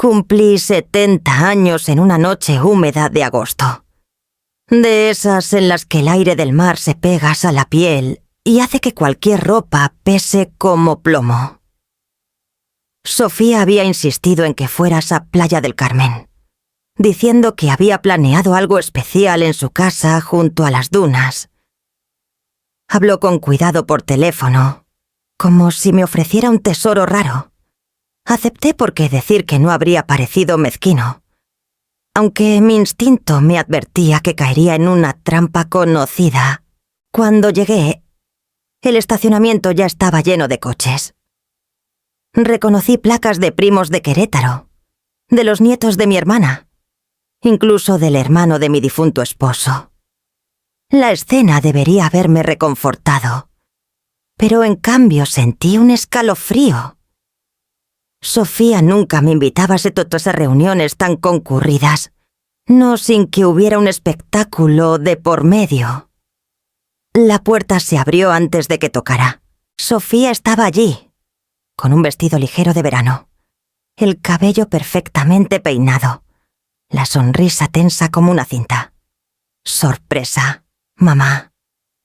Cumplí 70 años en una noche húmeda de agosto. De esas en las que el aire del mar se pega a la piel y hace que cualquier ropa pese como plomo. Sofía había insistido en que fueras a Playa del Carmen, diciendo que había planeado algo especial en su casa junto a las dunas. Habló con cuidado por teléfono, como si me ofreciera un tesoro raro. Acepté porque decir que no habría parecido mezquino, aunque mi instinto me advertía que caería en una trampa conocida. Cuando llegué, el estacionamiento ya estaba lleno de coches. Reconocí placas de primos de Querétaro, de los nietos de mi hermana, incluso del hermano de mi difunto esposo. La escena debería haberme reconfortado, pero en cambio sentí un escalofrío. Sofía nunca me invitaba a todas esas reuniones tan concurridas, no sin que hubiera un espectáculo de por medio. La puerta se abrió antes de que tocara. Sofía estaba allí, con un vestido ligero de verano, el cabello perfectamente peinado, la sonrisa tensa como una cinta. Sorpresa, mamá.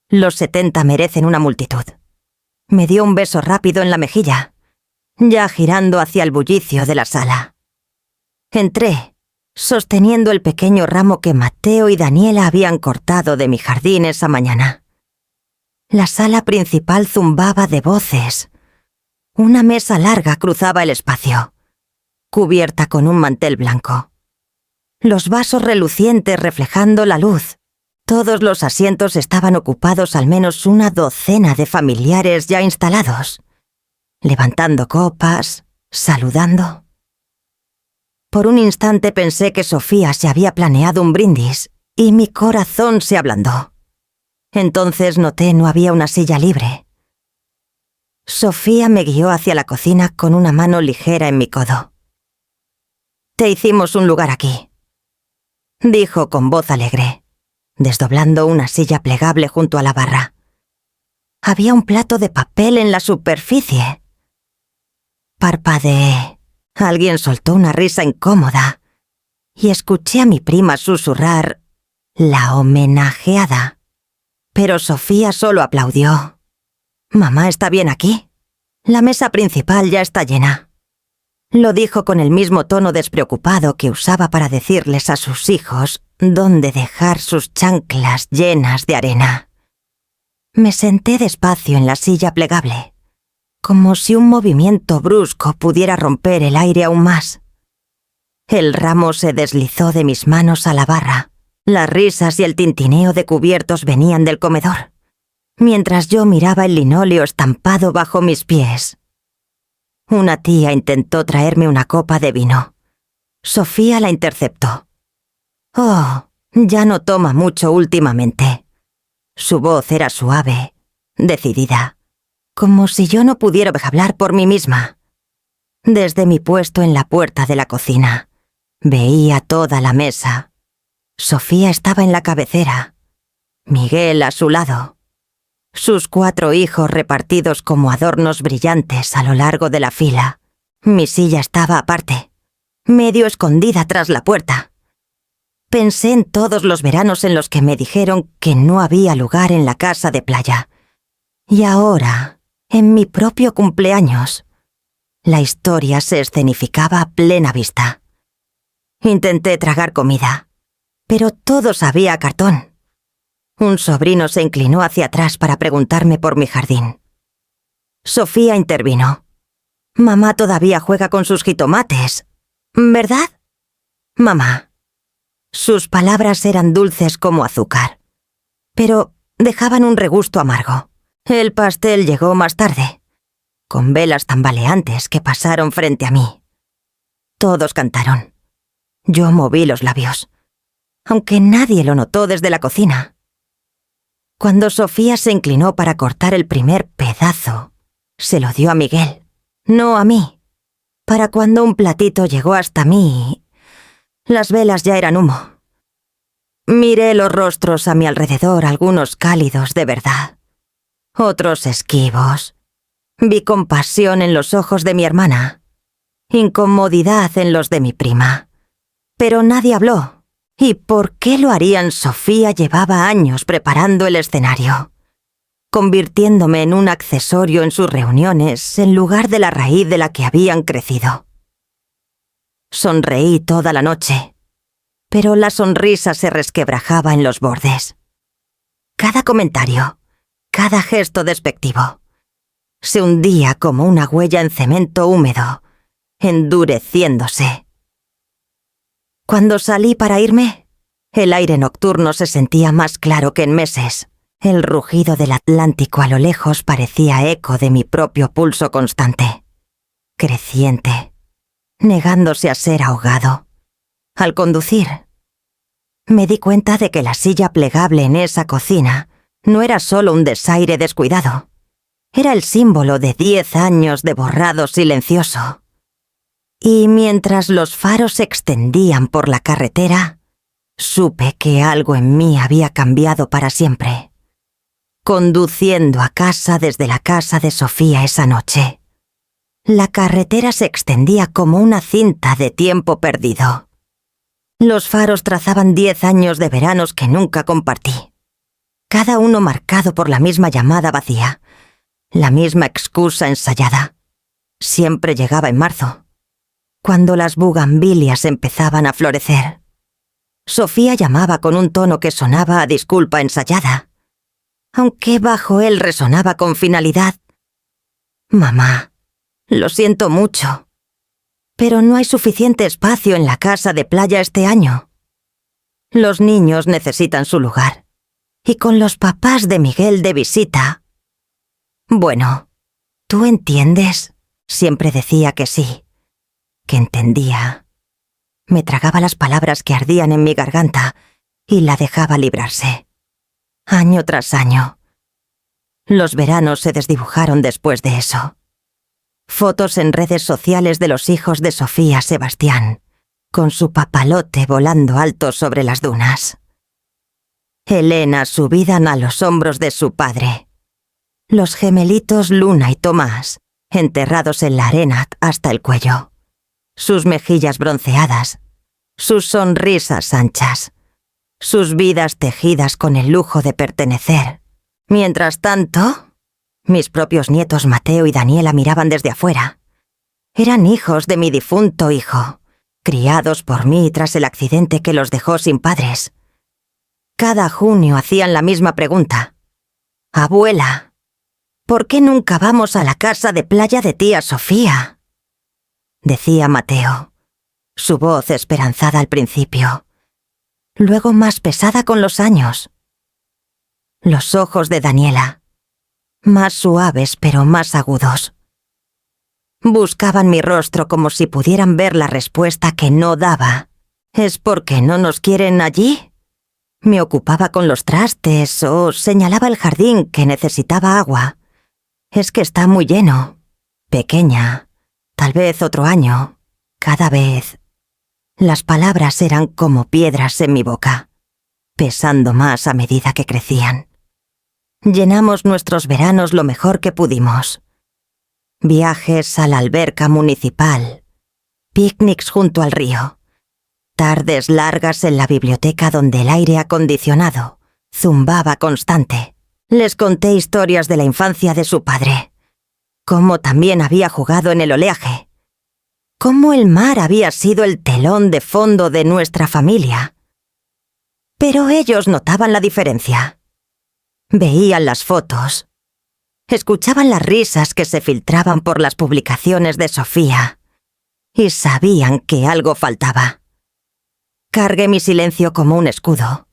Los 70 merecen una multitud. Me dio un beso rápido en la mejilla, ya girando hacia el bullicio de la sala. Entré, sosteniendo el pequeño ramo que Mateo y Daniela habían cortado de mi jardín esa mañana. La sala principal zumbaba de voces. Una mesa larga cruzaba el espacio, cubierta con un mantel blanco. Los vasos relucientes reflejando la luz. Todos los asientos estaban ocupados al menos una docena de familiares ya instalados, levantando copas, saludando. Por un instante pensé que Sofía se había planeado un brindis y mi corazón se ablandó. Entonces noté no había una silla libre. Sofía me guió hacia la cocina con una mano ligera en mi codo. «Te hicimos un lugar aquí», dijo con voz alegre, desdoblando una silla plegable junto a la barra. Había un plato de papel en la superficie. Parpadeé. Alguien soltó una risa incómoda y escuché a mi prima susurrar «la homenajeada». Pero Sofía solo aplaudió. «Mamá está bien aquí. La mesa principal ya está llena». Lo dijo con el mismo tono despreocupado que usaba para decirles a sus hijos dónde dejar sus chanclas llenas de arena. Me senté despacio en la silla plegable, como si un movimiento brusco pudiera romper el aire aún más. El ramo se deslizó de mis manos a la barra. Las risas y el tintineo de cubiertos venían del comedor, mientras yo miraba el linóleo estampado bajo mis pies. Una tía intentó traerme una copa de vino. Sofía la interceptó. «Oh, ya no toma mucho últimamente». Su voz era suave, decidida, como si yo no pudiera hablar por mí misma. Desde mi puesto en la puerta de la cocina, veía toda la mesa. Sofía estaba en la cabecera, Miguel a su lado, sus 4 hijos repartidos como adornos brillantes a lo largo de la fila. Mi silla estaba aparte, medio escondida tras la puerta. Pensé en todos los veranos en los que me dijeron que no había lugar en la casa de playa. Y ahora, en mi propio cumpleaños, la historia se escenificaba a plena vista. Intenté tragar comida, pero todo sabía a cartón. Un sobrino se inclinó hacia atrás para preguntarme por mi jardín. Sofía intervino. «Mamá todavía juega con sus jitomates, ¿verdad? Mamá». Sus palabras eran dulces como azúcar, pero dejaban un regusto amargo. El pastel llegó más tarde, con velas tambaleantes que pasaron frente a mí. Todos cantaron. Yo moví los labios, aunque nadie lo notó desde la cocina. Cuando Sofía se inclinó para cortar el primer pedazo, se lo dio a Miguel, no a mí. Para cuando un platito llegó hasta mí, las velas ya eran humo. Miré los rostros a mi alrededor, algunos cálidos de verdad, otros esquivos. Vi compasión en los ojos de mi hermana. incomodidad en los de mi prima. Pero nadie habló. ¿Y por qué lo harían? Sofía llevaba años preparando el escenario, convirtiéndome en un accesorio en sus reuniones en lugar de la raíz de la que habían crecido. Sonreí toda la noche, pero la sonrisa se resquebrajaba en los bordes. Cada comentario, cada gesto despectivo, se hundía como una huella en cemento húmedo, endureciéndose. Cuando salí para irme, el aire nocturno se sentía más claro que en meses. El rugido del Atlántico a lo lejos parecía eco de mi propio pulso constante, creciente, negándose a ser ahogado. Al conducir, me di cuenta de que la silla plegable en esa cocina no era solo un desaire descuidado. Era el símbolo de 10 años de borrado silencioso. Y mientras los faros se extendían por la carretera, supe que algo en mí había cambiado para siempre. Conduciendo a casa desde la casa de Sofía esa noche, la carretera se extendía como una cinta de tiempo perdido. Los faros trazaban 10 años de veranos que nunca compartí, cada uno marcado por la misma llamada vacía, la misma excusa ensayada. Siempre llegaba en marzo, cuando las bugambilias empezaban a florecer. Sofía llamaba con un tono que sonaba a disculpa ensayada, aunque bajo él resonaba con finalidad. Mamá, lo siento mucho, pero no hay suficiente espacio en la casa de playa este año. Los niños necesitan su lugar, y con los papás de Miguel de visita. Bueno, ¿tú entiendes? Siempre decía que sí, que entendía. Me tragaba las palabras que ardían en mi garganta y la dejaba librarse. Año tras año. Los veranos se desdibujaron después de eso. Fotos en redes sociales de los hijos de Sofía Sebastián, con su papalote volando alto sobre las dunas. Elena subida a los hombros de su padre. Los gemelitos Luna y Tomás, enterrados en la arena hasta el cuello. Sus mejillas bronceadas, sus sonrisas anchas, sus vidas tejidas con el lujo de pertenecer. Mientras tanto, mis propios nietos Mateo y Daniela miraban desde afuera. Eran hijos de mi difunto hijo, criados por mí tras el accidente que los dejó sin padres. Cada junio hacían la misma pregunta. Abuela, ¿por qué nunca vamos a la casa de playa de tía Sofía? Decía Mateo, su voz esperanzada al principio, luego más pesada con los años. Los ojos de Daniela, más suaves pero más agudos, buscaban mi rostro como si pudieran ver la respuesta que no daba. ¿Es porque no nos quieren allí? Me ocupaba con los trastes o señalaba el jardín que necesitaba agua. Es que está muy lleno. Pequeña. Tal vez otro año. Cada vez. Las palabras eran como piedras en mi boca, pesando más a medida que crecían. Llenamos nuestros veranos lo mejor que pudimos. Viajes a la alberca municipal, picnics junto al río, tardes largas en la biblioteca donde el aire acondicionado zumbaba constante. Les conté historias de la infancia de su padre, cómo también había jugado en el oleaje, cómo el mar había sido el telón de fondo de nuestra familia. Pero ellos notaban la diferencia. Veían las fotos, escuchaban las risas que se filtraban por las publicaciones de Sofía y sabían que algo faltaba. Cargué mi silencio como un escudo,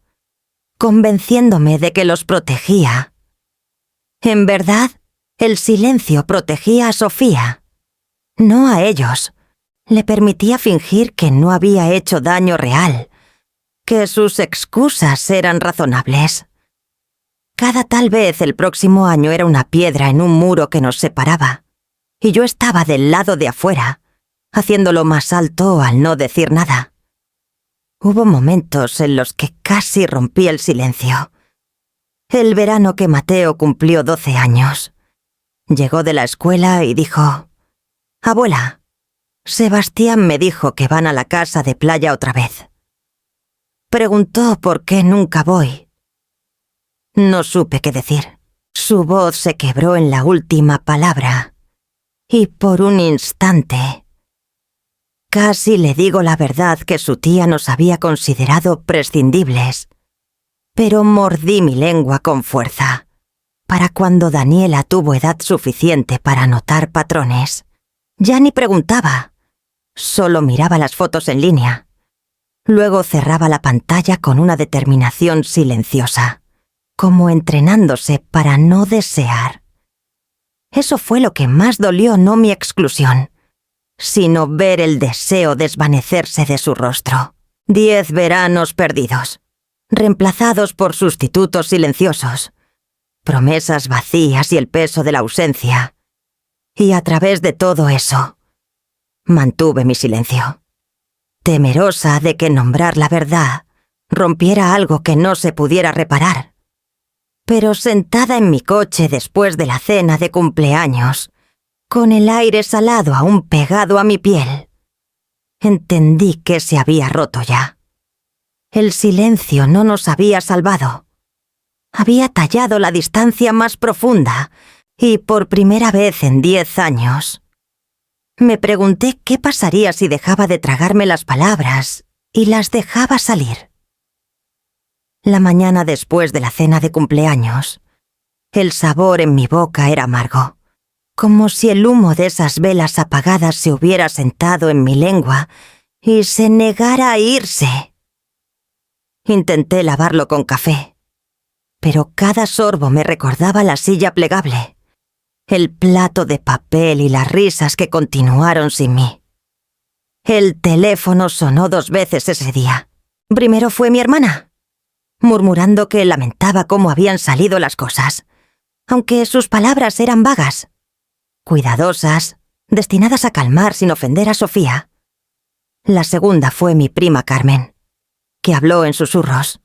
convenciéndome de que los protegía. En verdad, el silencio protegía a Sofía, no a ellos. Le permitía fingir que no había hecho daño real, que sus excusas eran razonables. Cada tal vez el próximo año era una piedra en un muro que nos separaba, y yo estaba del lado de afuera, haciéndolo más alto al no decir nada. Hubo momentos en los que casi rompí el silencio. El verano que Mateo cumplió 12 años. Llegó de la escuela y dijo: «Abuela, Sebastián me dijo que van a la casa de playa otra vez. Preguntó por qué nunca voy. No supe qué decir. Su voz se quebró en la última palabra. Y por un instante, casi le digo la verdad que su tía nos había considerado prescindibles. Pero mordí mi lengua con fuerza. Para cuando Daniela tuvo edad suficiente para notar patrones, ya ni preguntaba. Solo miraba las fotos en línea. Luego cerraba la pantalla con una determinación silenciosa, como entrenándose para no desear. Eso fue lo que más dolió, no mi exclusión, sino ver el deseo desvanecerse de su rostro. 10 veranos perdidos, reemplazados por sustitutos silenciosos, promesas vacías y el peso de la ausencia. Y a través de todo eso, mantuve mi silencio, temerosa de que nombrar la verdad rompiera algo que no se pudiera reparar. Pero sentada en mi coche después de la cena de cumpleaños, con el aire salado aún pegado a mi piel, entendí que se había roto ya. El silencio no nos había salvado. Había tallado la distancia más profunda y por primera vez en 10 años, me pregunté qué pasaría si dejaba de tragarme las palabras y las dejaba salir. La mañana después de la cena de cumpleaños, el sabor en mi boca era amargo, como si el humo de esas velas apagadas se hubiera sentado en mi lengua y se negara a irse. Intenté lavarlo con café, pero cada sorbo me recordaba la silla plegable, el plato de papel y las risas que continuaron sin mí. El teléfono sonó 2 veces ese día. Primero fue mi hermana, murmurando que lamentaba cómo habían salido las cosas, aunque sus palabras eran vagas, cuidadosas, destinadas a calmar sin ofender a Sofía. La segunda fue mi prima Carmen, que habló en susurros.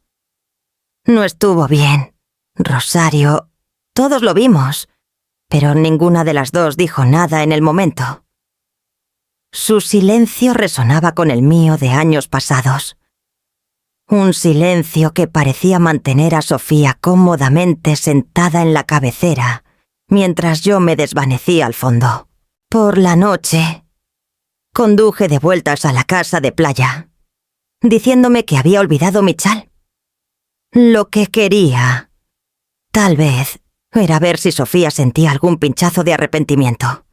No estuvo bien, Rosario, todos lo vimos, pero ninguna de las dos dijo nada en el momento. Su silencio resonaba con el mío de años pasados. Un silencio que parecía mantener a Sofía cómodamente sentada en la cabecera, mientras yo me desvanecía al fondo. Por la noche, conduje de vueltas a la casa de playa, diciéndome que había olvidado mi chal. Lo que quería, tal vez, era ver si Sofía sentía algún pinchazo de arrepentimiento.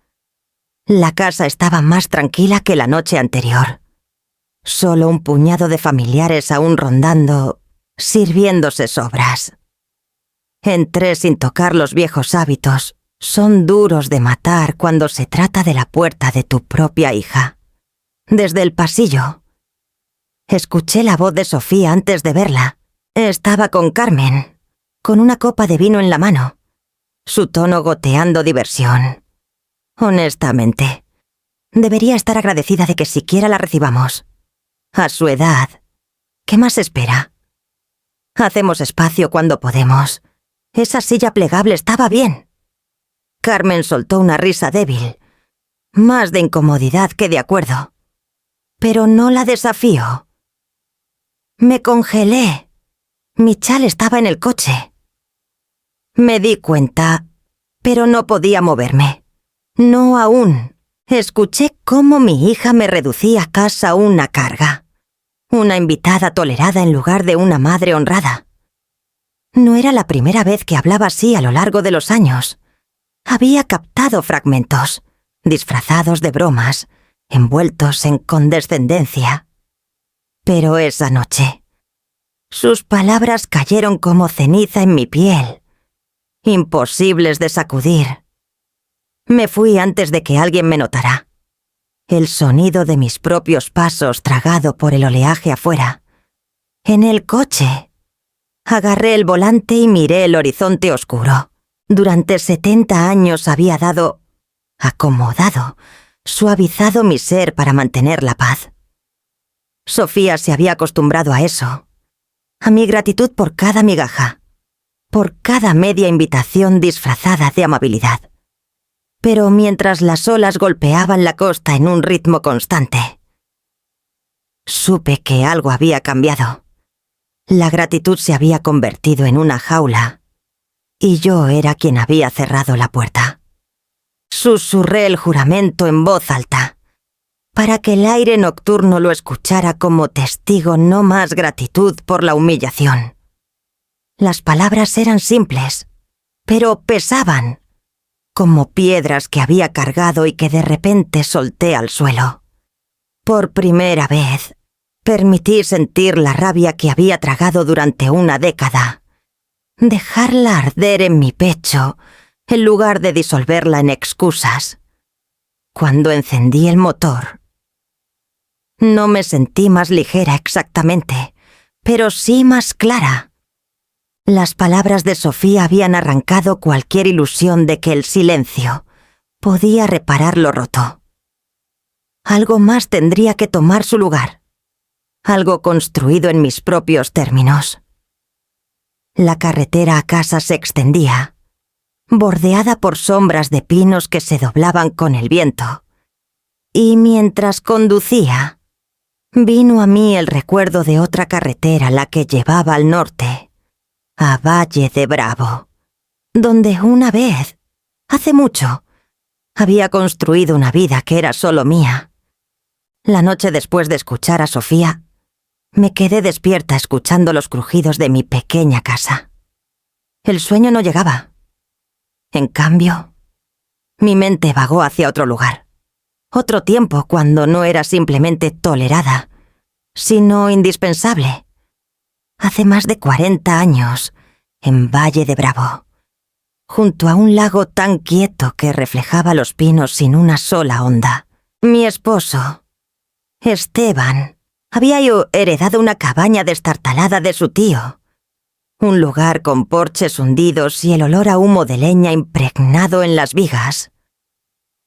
La casa estaba más tranquila que la noche anterior. Solo un puñado de familiares aún rondando, sirviéndose sobras. Entré sin tocar los viejos hábitos. Son duros de matar cuando se trata de la puerta de tu propia hija. Desde el pasillo, escuché la voz de Sofía antes de verla. Estaba con Carmen, con una copa de vino en la mano, su tono goteando diversión. Honestamente, debería estar agradecida de que siquiera la recibamos. A su edad, ¿qué más espera? Hacemos espacio cuando podemos. Esa silla plegable estaba bien. Carmen soltó una risa débil, más de incomodidad que de acuerdo. Pero no la desafío. Me congelé. Mi chal estaba en el coche. Me di cuenta, pero no podía moverme. No aún. Escuché cómo mi hija me reducía a casa una carga. Una invitada tolerada en lugar de una madre honrada. No era la primera vez que hablaba así a lo largo de los años. Había captado fragmentos, disfrazados de bromas, envueltos en condescendencia. Pero esa noche, sus palabras cayeron como ceniza en mi piel, imposibles de sacudir. Me fui antes de que alguien me notara. El sonido de mis propios pasos tragado por el oleaje afuera. En el coche, agarré el volante y miré el horizonte oscuro. Durante 70 años había dado, acomodado, suavizado mi ser para mantener la paz. Sofía se había acostumbrado a eso, a mi gratitud por cada migaja, por cada media invitación disfrazada de amabilidad. pero mientras las olas golpeaban la costa en un ritmo constante. Supe que algo había cambiado. La gratitud se había convertido en una jaula, y yo era quien había cerrado la puerta. Susurré el juramento en voz alta, para que el aire nocturno lo escuchara como testigo. No más gratitud por la humillación. Las palabras eran simples, pero pesaban, como piedras que había cargado y que de repente solté al suelo. Por primera vez, permití sentir la rabia que había tragado durante una década, dejarla arder en mi pecho, en lugar de disolverla en excusas. Cuando encendí el motor, no me sentí más ligera exactamente, pero sí más clara. Las palabras de Sofía habían arrancado cualquier ilusión de que el silencio podía reparar lo roto. Algo más tendría que tomar su lugar, algo construido en mis propios términos. La carretera a casa se extendía, bordeada por sombras de pinos que se doblaban con el viento, y mientras conducía, vino a mí el recuerdo de otra carretera, la que llevaba al norte, a Valle de Bravo, donde una vez, hace mucho, había construido una vida que era solo mía. La noche después de escuchar a Sofía, me quedé despierta escuchando los crujidos de mi pequeña casa. El sueño no llegaba. En cambio, mi mente vagó hacia otro lugar, otro tiempo cuando no era simplemente tolerada, sino indispensable. Hace más de 40 años, en Valle de Bravo, junto a un lago tan quieto que reflejaba los pinos sin una sola onda, mi esposo, Esteban, había yo heredado una cabaña destartalada de su tío, un lugar con porches hundidos y el olor a humo de leña impregnado en las vigas.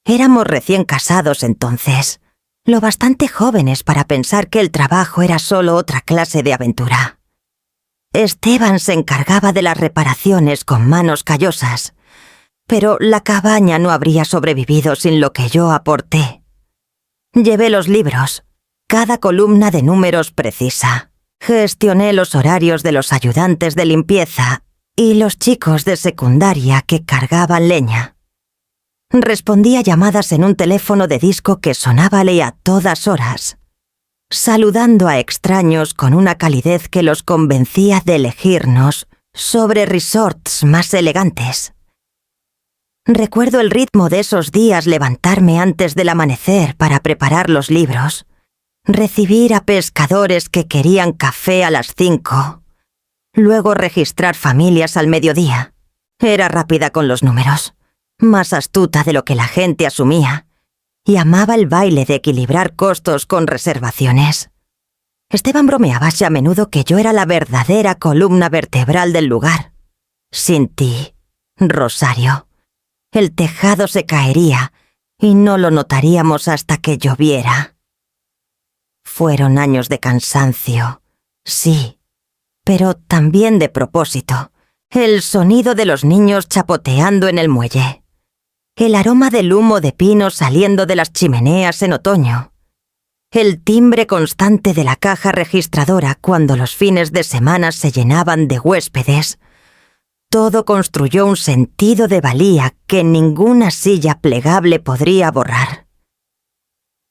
Éramos recién casados entonces, lo bastante jóvenes para pensar que el trabajo era solo otra clase de aventura. Esteban se encargaba de las reparaciones con manos callosas, pero la cabaña no habría sobrevivido sin lo que yo aporté. Llevé los libros, cada columna de números precisa. Gestioné los horarios de los ayudantes de limpieza y los chicos de secundaria que cargaban leña. Respondí a llamadas en un teléfono de disco que sonábale a todas horas, saludando a extraños con una calidez que los convencía de elegirnos sobre resorts más elegantes. Recuerdo el ritmo de esos días: levantarme antes del amanecer para preparar los libros, recibir a pescadores que querían café a las 5, luego registrar familias al mediodía. Era rápida con los números, más astuta de lo que la gente asumía, y amaba el baile de equilibrar costos con reservaciones. Esteban bromeaba a menudo que yo era la verdadera columna vertebral del lugar. Sin ti, Rosario, el tejado se caería y no lo notaríamos hasta que lloviera. Fueron años de cansancio, sí, pero también de propósito. El sonido de los niños chapoteando en el muelle, el aroma del humo de pino saliendo de las chimeneas en otoño, el timbre constante de la caja registradora cuando los fines de semana se llenaban de huéspedes. Todo construyó un sentido de valía que ninguna silla plegable podría borrar.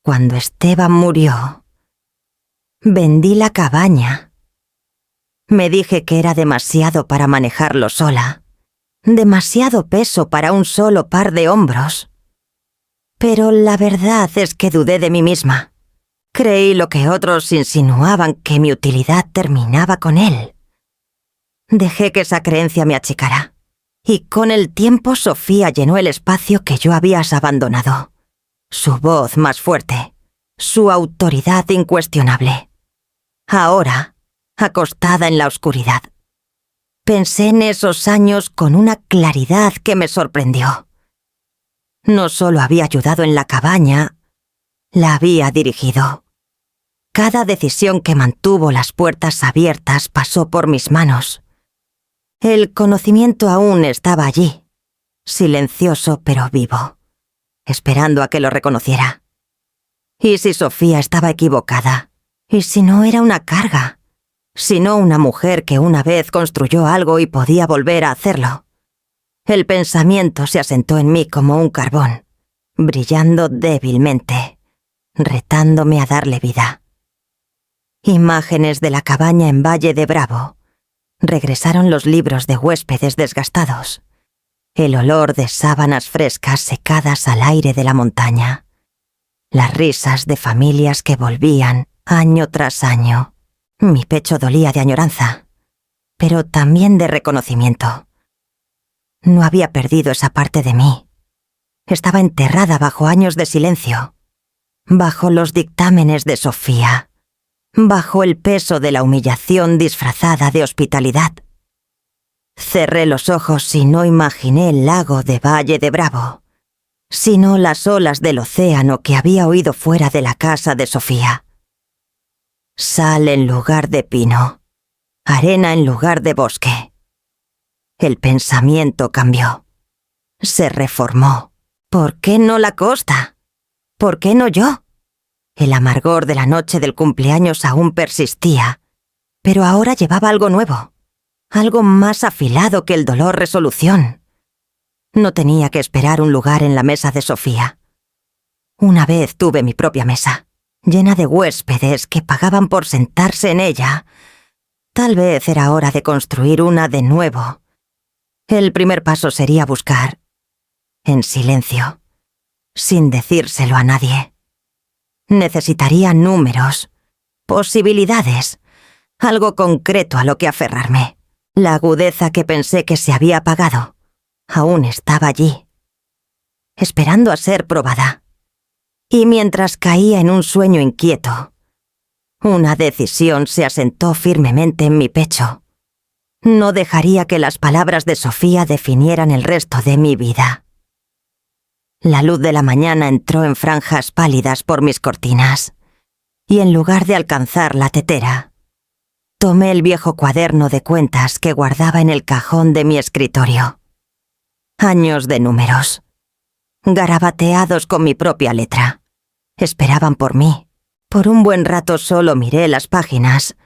Cuando Esteban murió, vendí la cabaña. Me dije que era demasiado para manejarlo sola, demasiado peso para un solo par de hombros. Pero la verdad es que dudé de mí misma. Creí lo que otros insinuaban, que mi utilidad terminaba con él. Dejé que esa creencia me achicara, y con el tiempo Sofía llenó el espacio que yo había abandonado. Su voz más fuerte, su autoridad incuestionable. Ahora, acostada en la oscuridad, pensé en esos años con una claridad que me sorprendió. No solo había ayudado en la cabaña, la había dirigido. Cada decisión que mantuvo las puertas abiertas pasó por mis manos. El conocimiento aún estaba allí, silencioso pero vivo, esperando a que lo reconociera. ¿Y si Sofía estaba equivocada? ¿Y si no era una carga? ¿Si no una mujer que una vez construyó algo y podía volver a hacerlo? El pensamiento se asentó en mí como un carbón, brillando débilmente, retándome a darle vida. Imágenes de la cabaña en Valle de Bravo. Regresaron los libros de huéspedes desgastados. El olor de sábanas frescas secadas al aire de la montaña. Las risas de familias que volvían año tras año. Mi pecho dolía de añoranza, pero también de reconocimiento. No había perdido esa parte de mí. Estaba enterrada bajo años de silencio, bajo los dictámenes de Sofía, bajo el peso de la humillación disfrazada de hospitalidad. Cerré los ojos y no imaginé el lago de Valle de Bravo, sino las olas del océano que había oído fuera de la casa de Sofía. Sal en lugar de pino, arena en lugar de bosque. El pensamiento cambió. Se reformó. ¿Por qué no la costa? ¿Por qué no yo? El amargor de la noche del cumpleaños aún persistía, pero ahora llevaba algo nuevo, algo más afilado que el dolor resolución. No tenía que esperar un lugar en la mesa de Sofía. Una vez tuve mi propia mesa, llena de huéspedes que pagaban por sentarse en ella. Tal vez era hora de construir una de nuevo. El primer paso sería buscar, en silencio, sin decírselo a nadie. Necesitaría números, posibilidades, algo concreto a lo que aferrarme. La agudeza que pensé que se había apagado aún estaba allí, esperando a ser probada. Y mientras caía en un sueño inquieto, una decisión se asentó firmemente en mi pecho. No dejaría que las palabras de Sofía definieran el resto de mi vida. La luz de la mañana entró en franjas pálidas por mis cortinas, y en lugar de alcanzar la tetera, tomé el viejo cuaderno de cuentas que guardaba en el cajón de mi escritorio. Años de números, garabateados con mi propia letra, esperaban por mí. Por un buen rato solo miré las páginas,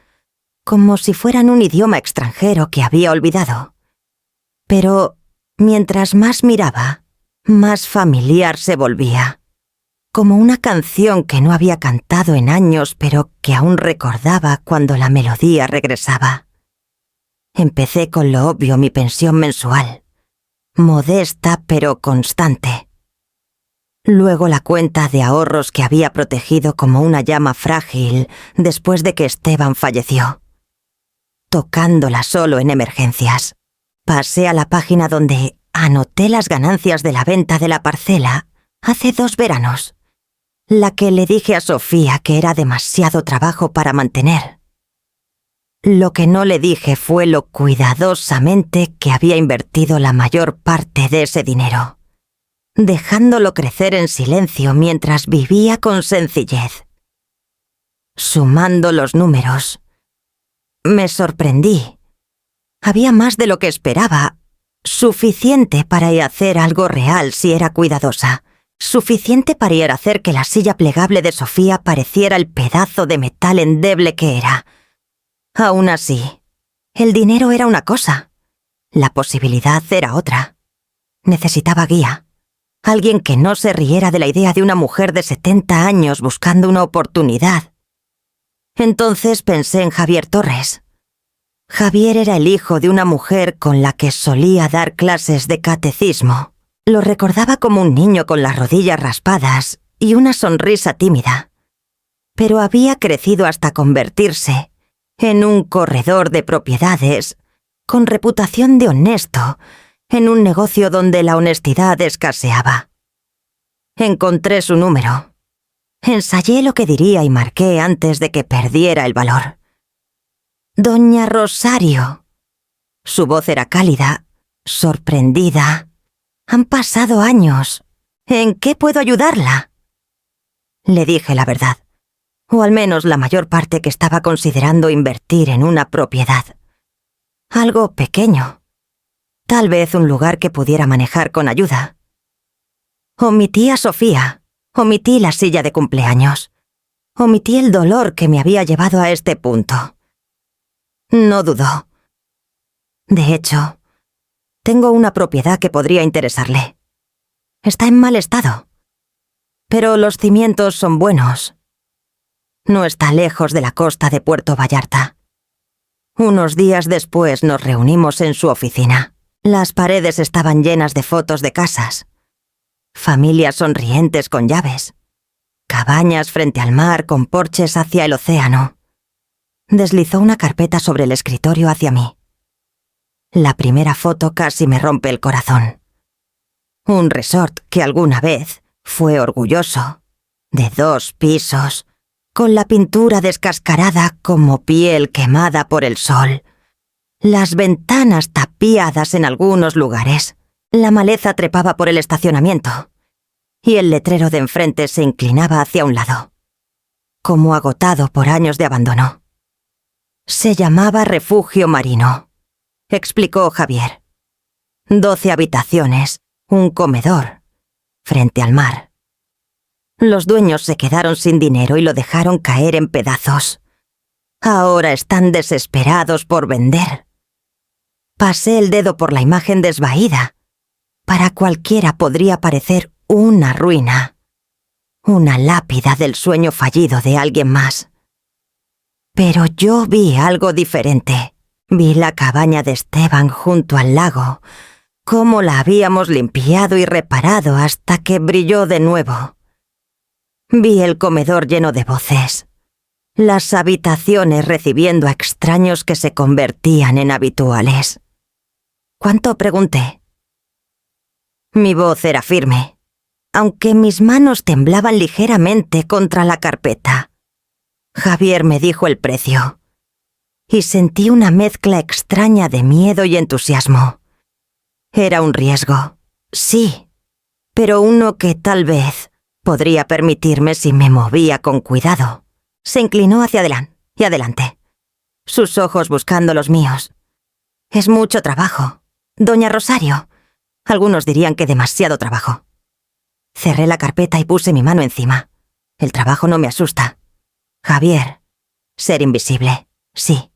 como si fueran un idioma extranjero que había olvidado. Pero mientras más miraba, más familiar se volvía, como una canción que no había cantado en años, pero que aún recordaba cuando la melodía regresaba. Empecé con lo obvio, mi pensión mensual, modesta pero constante. Luego la cuenta de ahorros que había protegido como una llama frágil después de que Esteban falleció, tocándola solo en emergencias. Pasé a la página donde anoté las ganancias de la venta de la parcela hace 2 veranos, la que le dije a Sofía que era demasiado trabajo para mantener. Lo que no le dije fue lo cuidadosamente que había invertido la mayor parte de ese dinero, dejándolo crecer en silencio mientras vivía con sencillez. Sumando los números, me sorprendí. Había más de lo que esperaba, suficiente para ir a hacer algo real si era cuidadosa, suficiente para ir a hacer que la silla plegable de Sofía pareciera el pedazo de metal endeble que era. Aún así, el dinero era una cosa, la posibilidad era otra. Necesitaba guía, alguien que no se riera de la idea de una mujer de 70 años buscando una oportunidad. Entonces pensé en Javier Torres. Javier era el hijo de una mujer con la que solía dar clases de catecismo. Lo recordaba como un niño con las rodillas raspadas y una sonrisa tímida. Pero había crecido hasta convertirse en un corredor de propiedades, con reputación de honesto, en un negocio donde la honestidad escaseaba. Encontré su número. Ensayé lo que diría y marqué antes de que perdiera el valor. Doña Rosario. Su voz era cálida, sorprendida. Han pasado años. ¿En qué puedo ayudarla? Le dije la verdad, o al menos la mayor parte que estaba considerando invertir en una propiedad. Algo pequeño. Tal vez un lugar que pudiera manejar con ayuda. Omití a Sofía, omití la silla de cumpleaños, omití el dolor que me había llevado a este punto. No dudó. De hecho, tengo una propiedad que podría interesarle. Está en mal estado, pero los cimientos son buenos. No está lejos de la costa de Puerto Vallarta. Unos días después nos reunimos en su oficina. Las paredes estaban llenas de fotos de casas, familias sonrientes con llaves, cabañas frente al mar con porches hacia el océano. Deslizó una carpeta sobre el escritorio hacia mí. La primera foto casi me rompe el corazón. Un resort que alguna vez fue orgulloso, de 2 pisos, con la pintura descascarada como piel quemada por el sol, las ventanas tapiadas en algunos lugares, la maleza trepaba por el estacionamiento, y el letrero de enfrente se inclinaba hacia un lado, como agotado por años de abandono. Se llamaba Refugio Marino, explicó Javier. 12 habitaciones, un comedor, frente al mar. Los dueños se quedaron sin dinero y lo dejaron caer en pedazos. Ahora están desesperados por vender. Pasé el dedo por la imagen desvaída. Para cualquiera podría parecer una ruina, una lápida del sueño fallido de alguien más. Pero yo vi algo diferente. Vi la cabaña de Esteban junto al lago, cómo la habíamos limpiado y reparado hasta que brilló de nuevo. Vi el comedor lleno de voces, las habitaciones recibiendo a extraños que se convertían en habituales. ¿Cuánto? Pregunté. Mi voz era firme, aunque mis manos temblaban ligeramente contra la carpeta. Javier me dijo el precio, y sentí una mezcla extraña de miedo y entusiasmo. Era un riesgo, sí, pero uno que tal vez podría permitirme si me movía con cuidado. Se inclinó hacia adelante, sus ojos buscando los míos. Es mucho trabajo. Doña Rosario. Algunos dirían que demasiado trabajo. Cerré la carpeta y puse mi mano encima. El trabajo no me asusta. Javier. Ser invisible. Sí.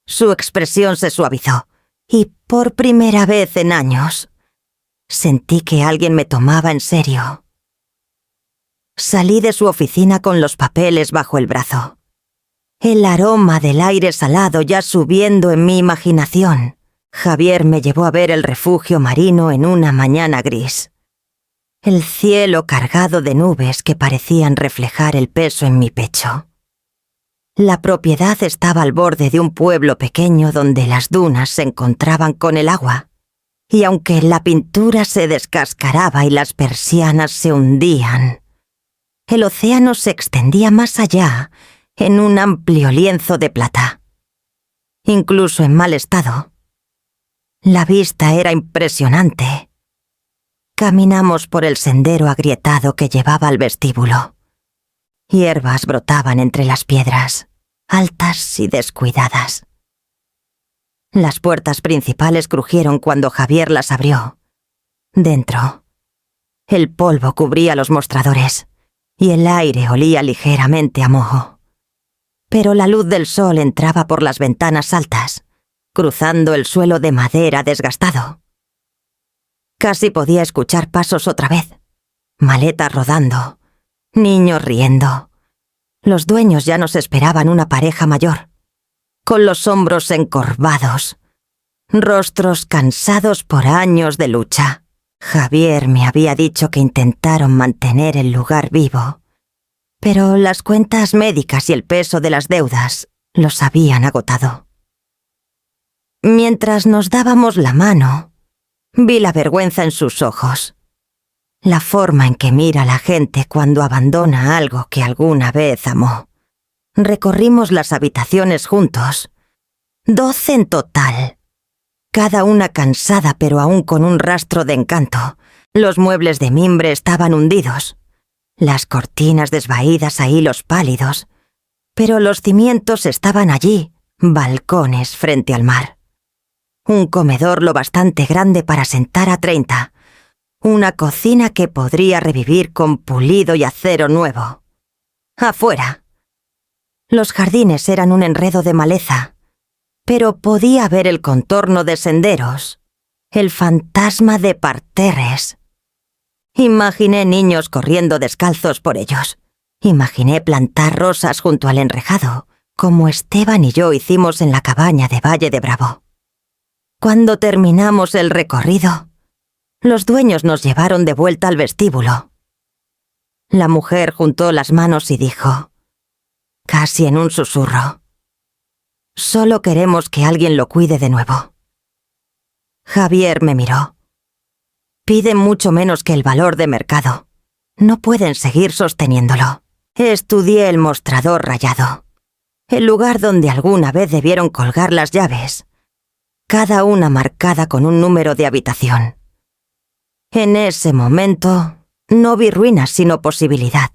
Su expresión se suavizó, y por primera vez en años, sentí que alguien me tomaba en serio. Salí de su oficina con los papeles bajo el brazo. El aroma del aire salado ya subiendo en mi imaginación. Javier me llevó a ver el refugio marino en una mañana gris. El cielo cargado de nubes que parecían reflejar el peso en mi pecho. La propiedad estaba al borde de un pueblo pequeño donde las dunas se encontraban con el agua, y aunque la pintura se descascaraba y las persianas se hundían, el océano se extendía más allá en un amplio lienzo de plata. Incluso en mal estado, la vista era impresionante. Caminamos por el sendero agrietado que llevaba al vestíbulo. Hierbas brotaban entre las piedras, altas y descuidadas. Las puertas principales crujieron cuando Javier las abrió. Dentro, el polvo cubría los mostradores y el aire olía ligeramente a moho. Pero la luz del sol entraba por las ventanas altas, cruzando el suelo de madera desgastado. Casi podía escuchar pasos otra vez, maletas rodando, niños riendo. Los dueños ya nos esperaban, una pareja mayor, con los hombros encorvados, rostros cansados por años de lucha. Javier me había dicho que intentaron mantener el lugar vivo, pero las cuentas médicas y el peso de las deudas los habían agotado. Mientras nos dábamos la mano, vi la vergüenza en sus ojos, la forma en que mira la gente cuando abandona algo que alguna vez amó. Recorrimos las habitaciones juntos, 12 en total, cada una cansada pero aún con un rastro de encanto. Los muebles de mimbre estaban hundidos, las cortinas desvaídas a hilos pálidos, pero los cimientos estaban allí, balcones frente al mar. Un comedor lo bastante grande para sentar a 30, Una cocina que podría revivir con pulido y acero nuevo. Afuera. Los jardines eran un enredo de maleza, pero podía ver el contorno de senderos, el fantasma de parterres. Imaginé niños corriendo descalzos por ellos. Imaginé plantar rosas junto al enrejado, como Esteban y yo hicimos en la cabaña de Valle de Bravo. Cuando terminamos el recorrido, los dueños nos llevaron de vuelta al vestíbulo. La mujer juntó las manos y dijo, casi en un susurro, «Solo queremos que alguien lo cuide de nuevo». Javier me miró. «Piden mucho menos que el valor de mercado. No pueden seguir sosteniéndolo». Estudié el mostrador rayado, el lugar donde alguna vez debieron colgar las llaves, cada una marcada con un número de habitación. En ese momento, no vi ruinas sino posibilidad.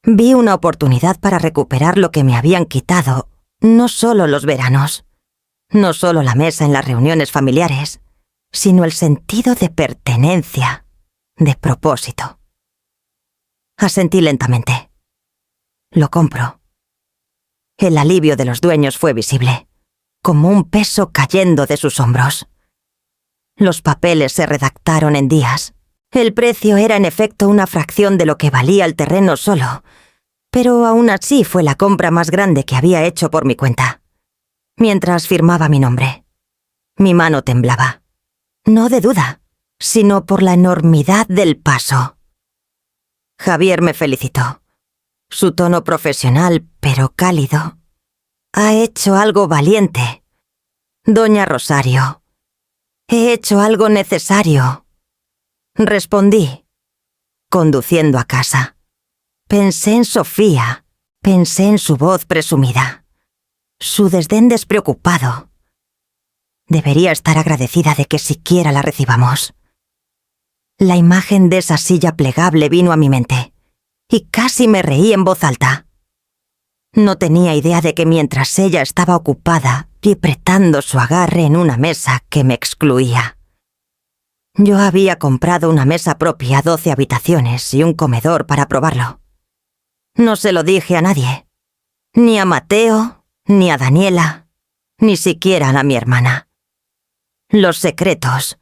Vi una oportunidad para recuperar lo que me habían quitado, no solo los veranos, no solo la mesa en las reuniones familiares, sino el sentido de pertenencia, de propósito. Asentí lentamente. Lo compro. El alivio de los dueños fue visible, como un peso cayendo de sus hombros. Los papeles se redactaron en días. El precio era en efecto una fracción de lo que valía el terreno solo, pero aún así fue la compra más grande que había hecho por mi cuenta. Mientras firmaba mi nombre, mi mano temblaba. No de duda, sino por la enormidad del paso. Javier me felicitó. Su tono profesional, pero cálido. «Ha hecho algo valiente. Doña Rosario, he hecho algo necesario». Respondí, conduciendo a casa. Pensé en Sofía, pensé en su voz presumida, su desdén despreocupado. Debería estar agradecida de que siquiera la recibamos. La imagen de esa silla plegable vino a mi mente, y casi me reí en voz alta. No tenía idea de que mientras ella estaba ocupada, apretando su agarre en una mesa que me excluía. Yo había comprado una mesa propia, 12 habitaciones y un comedor para probarlo. No se lo dije a nadie, ni a Mateo, ni a Daniela, ni siquiera a mi hermana. Los secretos,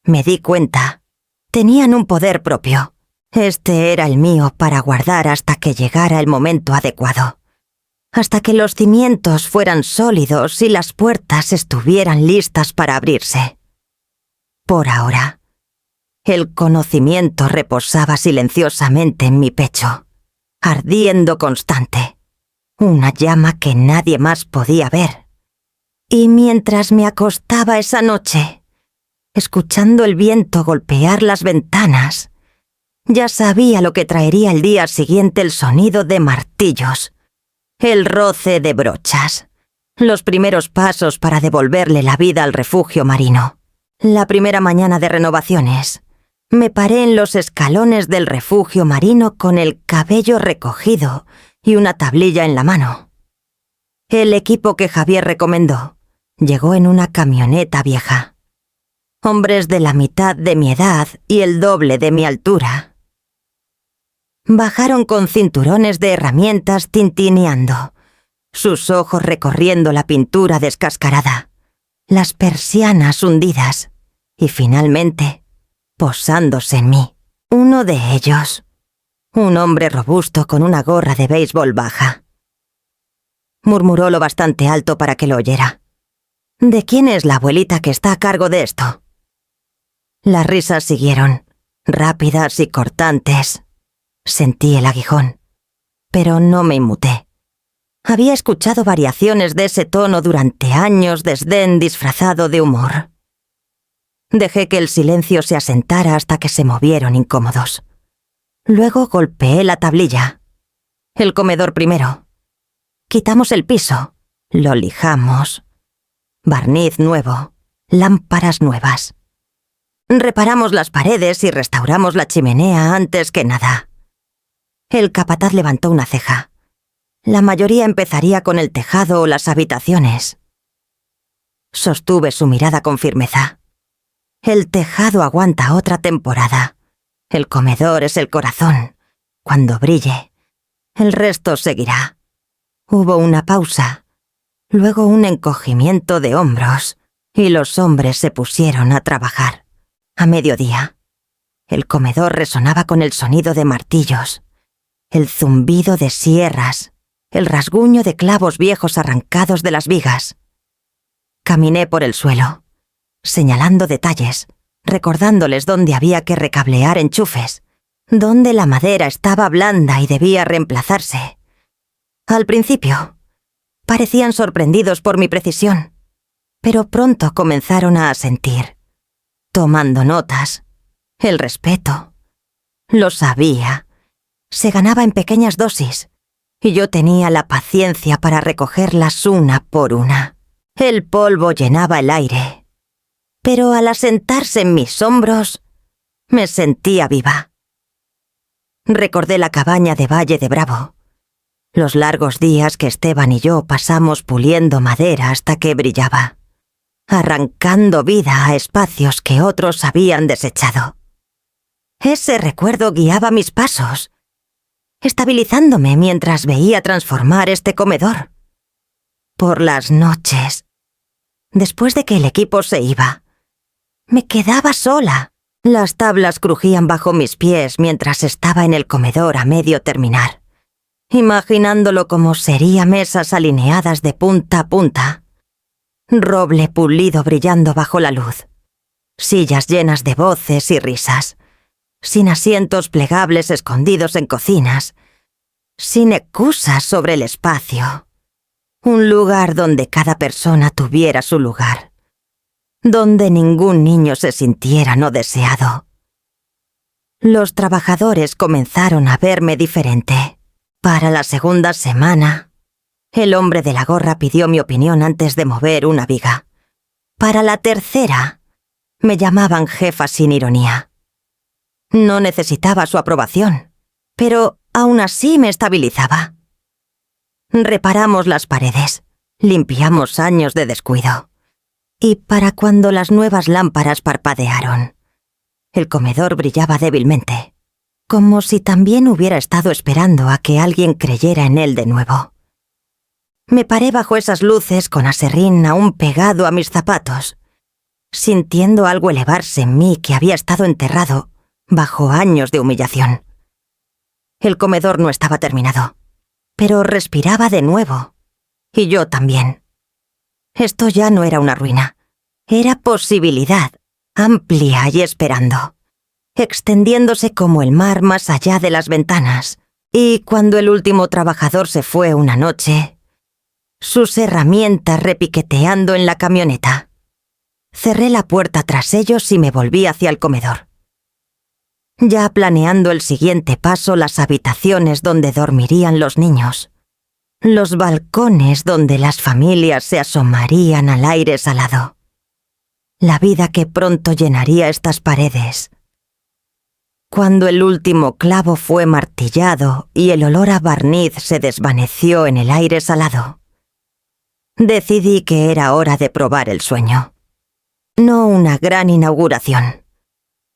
me di cuenta, tenían un poder propio. Este era el mío para guardar hasta que llegara el momento adecuado, hasta que los cimientos fueran sólidos y las puertas estuvieran listas para abrirse. Por ahora, el conocimiento reposaba silenciosamente en mi pecho, ardiendo constante, una llama que nadie más podía ver. Y mientras me acostaba esa noche, escuchando el viento golpear las ventanas, ya sabía lo que traería el día siguiente: el sonido de martillos, el roce de brochas, los primeros pasos para devolverle la vida al refugio marino. La primera mañana de renovaciones, me paré en los escalones del refugio marino con el cabello recogido y una tablilla en la mano. El equipo que Javier recomendó llegó en una camioneta vieja. Hombres de la mitad de mi edad y el doble de mi altura. Bajaron con cinturones de herramientas tintineando, sus ojos recorriendo la pintura descascarada, las persianas hundidas, y finalmente, posándose en mí. Uno de ellos, un hombre robusto con una gorra de béisbol baja. Murmuró lo bastante alto para que lo oyera. «¿De quién es la abuelita que está a cargo de esto?» Las risas siguieron, rápidas y cortantes. Sentí el aguijón, pero no me inmuté. Había escuchado variaciones de ese tono durante años, desdén disfrazado de humor. Dejé que el silencio se asentara hasta que se movieron incómodos. Luego golpeé la tablilla. El comedor primero. Quitamos el piso, lo lijamos. Barniz nuevo, lámparas nuevas. Reparamos las paredes y restauramos la chimenea antes que nada. El capataz levantó una ceja. La mayoría empezaría con el tejado o las habitaciones. Sostuve su mirada con firmeza. El tejado aguanta otra temporada. El comedor es el corazón. Cuando brille, el resto seguirá. Hubo una pausa, luego un encogimiento de hombros, y los hombres se pusieron a trabajar. A mediodía, el comedor resonaba con el sonido de martillos, el zumbido de sierras, el rasguño de clavos viejos arrancados de las vigas. Caminé por el suelo, señalando detalles, recordándoles dónde había que recablear enchufes, dónde la madera estaba blanda y debía reemplazarse. Al principio, parecían sorprendidos por mi precisión, pero pronto comenzaron a asentir, tomando notas. El respeto. Lo sabía. Se ganaba en pequeñas dosis, y yo tenía la paciencia para recogerlas una por una. El polvo llenaba el aire, pero al asentarse en mis hombros, me sentía viva. Recordé la cabaña de Valle de Bravo, los largos días que Esteban y yo pasamos puliendo madera hasta que brillaba, arrancando vida a espacios que otros habían desechado. Ese recuerdo guiaba mis pasos, estabilizándome mientras veía transformar este comedor. Por las noches, después de que el equipo se iba, me quedaba sola. Las tablas crujían bajo mis pies mientras estaba en el comedor a medio terminar, imaginándolo como sería mesas alineadas de punta a punta, roble pulido brillando bajo la luz, sillas llenas de voces y risas, sin asientos plegables escondidos en cocinas, sin excusas sobre el espacio. Un lugar donde cada persona tuviera su lugar, donde ningún niño se sintiera no deseado. Los trabajadores comenzaron a verme diferente. Para la segunda semana, el hombre de la gorra pidió mi opinión antes de mover una viga. Para la tercera, me llamaban jefa sin ironía. No necesitaba su aprobación, pero aún así me estabilizaba. Reparamos las paredes, limpiamos años de descuido. Y para cuando las nuevas lámparas parpadearon, el comedor brillaba débilmente, como si también hubiera estado esperando a que alguien creyera en él de nuevo. Me paré bajo esas luces con aserrín aún pegado a mis zapatos, sintiendo algo elevarse en mí que había estado enterrado bajo años de humillación. El comedor no estaba terminado, pero respiraba de nuevo, y yo también. Esto ya no era una ruina, era posibilidad, amplia y esperando, extendiéndose como el mar más allá de las ventanas. Y cuando el último trabajador se fue una noche, sus herramientas repiqueteando en la camioneta, cerré la puerta tras ellos y me volví hacia el comedor. Ya planeando el siguiente paso, las habitaciones donde dormirían los niños, los balcones donde las familias se asomarían al aire salado, la vida que pronto llenaría estas paredes. Cuando el último clavo fue martillado y el olor a barniz se desvaneció en el aire salado, decidí que era hora de probar el sueño. No una gran inauguración.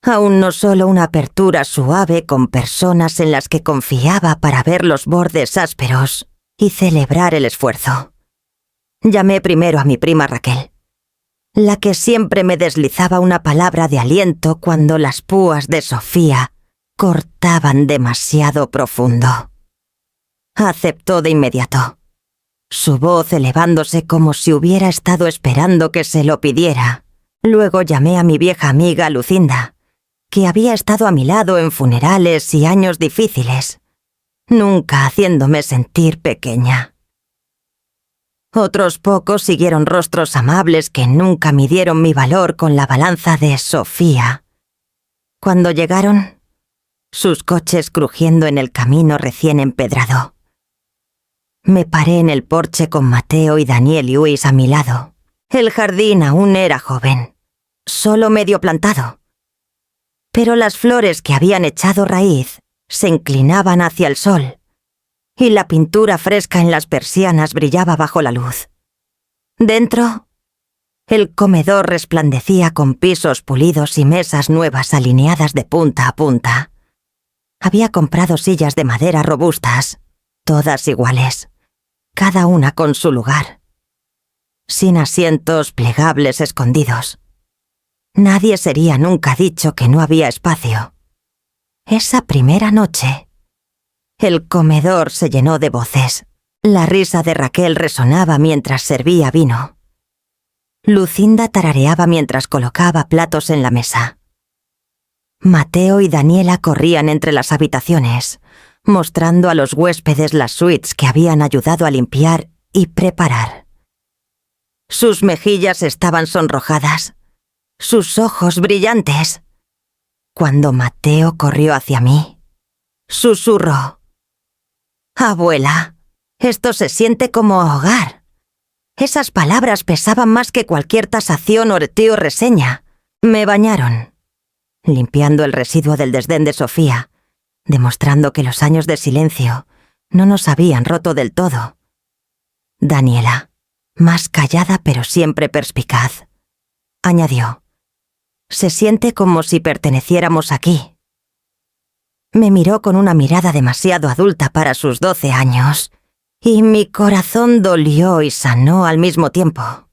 Aún no solo una apertura suave con personas en las que confiaba para ver los bordes ásperos y celebrar el esfuerzo. Llamé primero a mi prima Raquel, la que siempre me deslizaba una palabra de aliento cuando las púas de Sofía cortaban demasiado profundo. Aceptó de inmediato, su voz elevándose como si hubiera estado esperando que se lo pidiera. Luego llamé a mi vieja amiga Lucinda, que había estado a mi lado en funerales y años difíciles, nunca haciéndome sentir pequeña. Otros pocos siguieron rostros amables que nunca midieron mi valor con la balanza de Sofía. Cuando llegaron, sus coches crujiendo en el camino recién empedrado. Me paré en el porche con Mateo y Daniel Lewis a mi lado. El jardín aún era joven, solo medio plantado, pero las flores que habían echado raíz se inclinaban hacia el sol, y la pintura fresca en las persianas brillaba bajo la luz. Dentro, El comedor resplandecía con pisos pulidos y mesas nuevas alineadas de punta a punta. Había comprado sillas de madera robustas, todas iguales, cada una con su lugar, sin asientos plegables escondidos. Nadie sería nunca dicho que no había espacio. Esa primera noche, el comedor se llenó de voces. La risa de Raquel resonaba mientras servía vino. Lucinda tarareaba mientras colocaba platos en la mesa. Mateo y Daniela corrían entre las habitaciones, mostrando a los huéspedes las suites que habían ayudado a limpiar y preparar. Sus mejillas estaban sonrojadas, sus ojos brillantes. Cuando Mateo corrió hacia mí, susurró: «Abuela, esto se siente como hogar». Esas palabras pesaban más que cualquier tasación o reseña. Me bañaron, limpiando el residuo del desdén de Sofía, demostrando que los años de silencio no nos habían roto del todo. Daniela, más callada pero siempre perspicaz, añadió: «Se siente como si perteneciéramos aquí». Me miró con una mirada demasiado adulta para sus 12 años, y mi corazón dolió y sanó al mismo tiempo.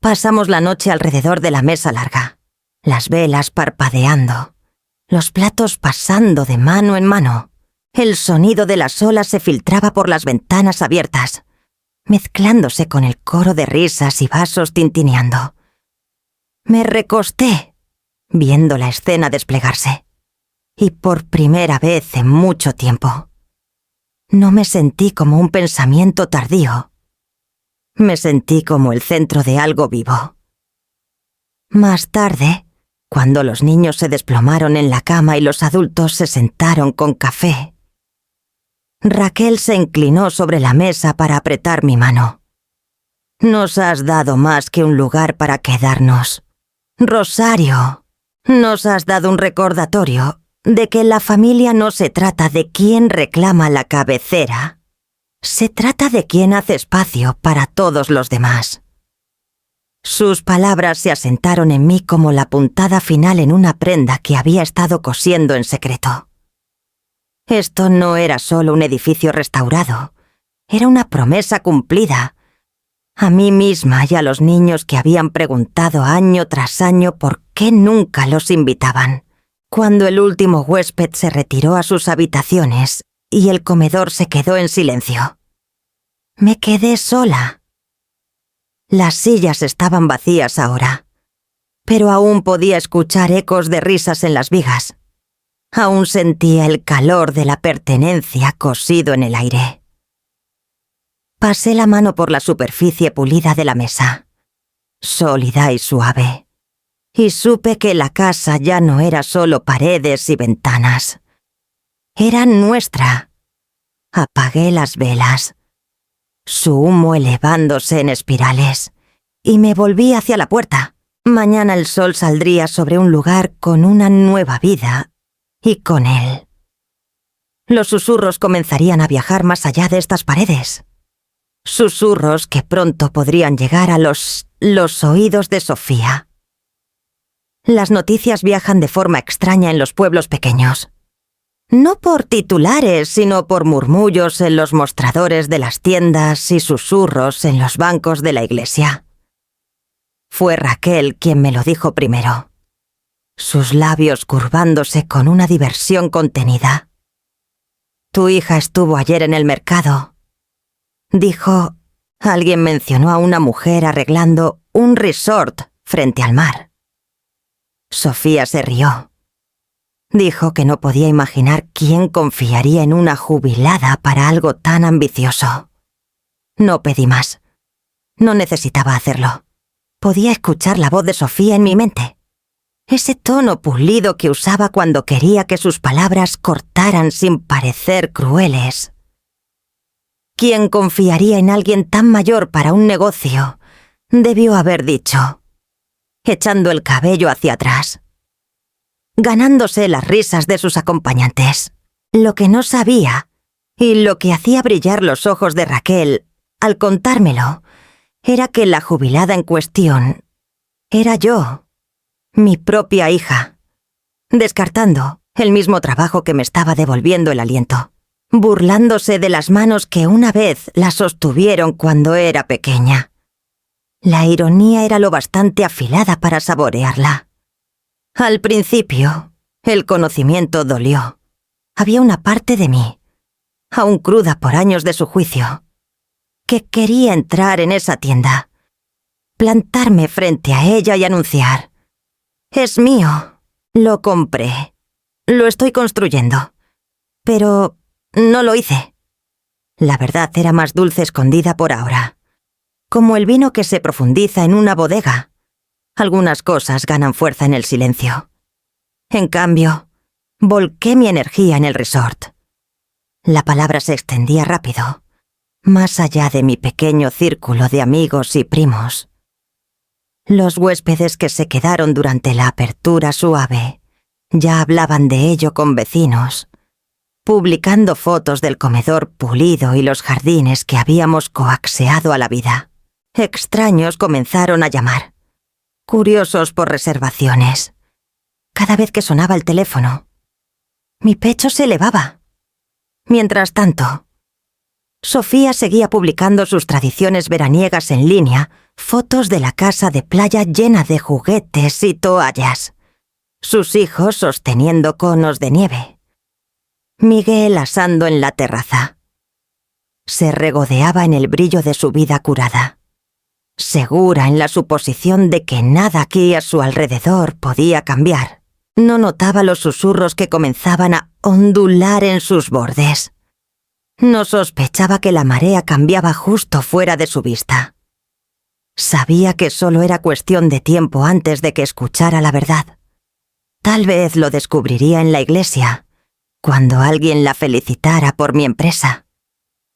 Pasamos la noche alrededor de la mesa larga, las velas parpadeando, los platos pasando de mano en mano. El sonido de las olas se filtraba por las ventanas abiertas, mezclándose con el coro de risas y vasos tintineando. Me recosté, viendo la escena desplegarse, y por primera vez en mucho tiempo, no me sentí como un pensamiento tardío. Me sentí como el centro de algo vivo. Más tarde, cuando los niños se desplomaron en la cama y los adultos se sentaron con café, Raquel se inclinó sobre la mesa para apretar mi mano. «Nos has dado más que un lugar para quedarnos. Rosario, nos has dado un recordatorio de que la familia no se trata de quién reclama la cabecera, se trata de quién hace espacio para todos los demás». Sus palabras se asentaron en mí como la puntada final en una prenda que había estado cosiendo en secreto. Esto no era solo un edificio restaurado, era una promesa cumplida, a mí misma y a los niños que habían preguntado año tras año por qué nunca los invitaban. Cuando el último huésped se retiró a sus habitaciones y el comedor se quedó en silencio, me quedé sola. Las sillas estaban vacías ahora, pero aún podía escuchar ecos de risas en las vigas. Aún sentía el calor de la pertenencia cosido en el aire. Pasé la mano por la superficie pulida de la mesa, sólida y suave, y supe que la casa ya no era solo paredes y ventanas. Era nuestra. Apagué las velas, su humo elevándose en espirales, y me volví hacia la puerta. Mañana el sol saldría sobre un lugar con una nueva vida, y con él los susurros comenzarían a viajar más allá de estas paredes. Susurros que pronto podrían llegar a los oídos de Sofía. Las noticias viajan de forma extraña en los pueblos pequeños. No por titulares, sino por murmullos en los mostradores de las tiendas y susurros en los bancos de la iglesia. Fue Raquel quien me lo dijo primero, sus labios curvándose con una diversión contenida. «Tu hija estuvo ayer en el mercado», dijo. Alguien mencionó a una mujer arreglando un resort frente al mar. Sofía se rió. Dijo que no podía imaginar quién confiaría en una jubilada para algo tan ambicioso. No pedí más. No necesitaba hacerlo. Podía escuchar la voz de Sofía en mi mente. Ese tono pulido que usaba cuando quería que sus palabras cortaran sin parecer crueles. ¿Quién confiaría en alguien tan mayor para un negocio?, debió haber dicho, echando el cabello hacia atrás, ganándose las risas de sus acompañantes. Lo que no sabía, y lo que hacía brillar los ojos de Raquel al contármelo, era que la jubilada en cuestión era yo, mi propia hija, descartando el mismo trabajo que me estaba devolviendo el aliento, burlándose de las manos que una vez la sostuvieron cuando era pequeña. La ironía era lo bastante afilada para saborearla. Al principio, el conocimiento dolió. Había una parte de mí, aún cruda por años de su juicio, que quería entrar en esa tienda, plantarme frente a ella y anunciar: «Es mío, lo compré, lo estoy construyendo». Pero no lo hice. La verdad era más dulce escondida por ahora, como el vino que se profundiza en una bodega. Algunas cosas ganan fuerza en el silencio. En cambio, volqué mi energía en el resort. La palabra se extendía rápido, más allá de mi pequeño círculo de amigos y primos. Los huéspedes que se quedaron durante la apertura suave ya hablaban de ello con vecinos, publicando fotos del comedor pulido y los jardines que habíamos coaxeado a la vida. Extraños comenzaron a llamar, curiosos por reservaciones. Cada vez que sonaba el teléfono, mi pecho se elevaba. Mientras tanto, Sofía seguía publicando sus tradiciones veraniegas en línea, fotos de la casa de playa llena de juguetes y toallas, sus hijos sosteniendo conos de nieve, Miguel asando en la terraza. Se regodeaba en el brillo de su vida curada, segura en la suposición de que nada aquí a su alrededor podía cambiar. No notaba los susurros que comenzaban a ondular en sus bordes. No sospechaba que la marea cambiaba justo fuera de su vista. Sabía que solo era cuestión de tiempo antes de que escuchara la verdad. Tal vez lo descubriría en la iglesia, cuando alguien la felicitara por mi empresa,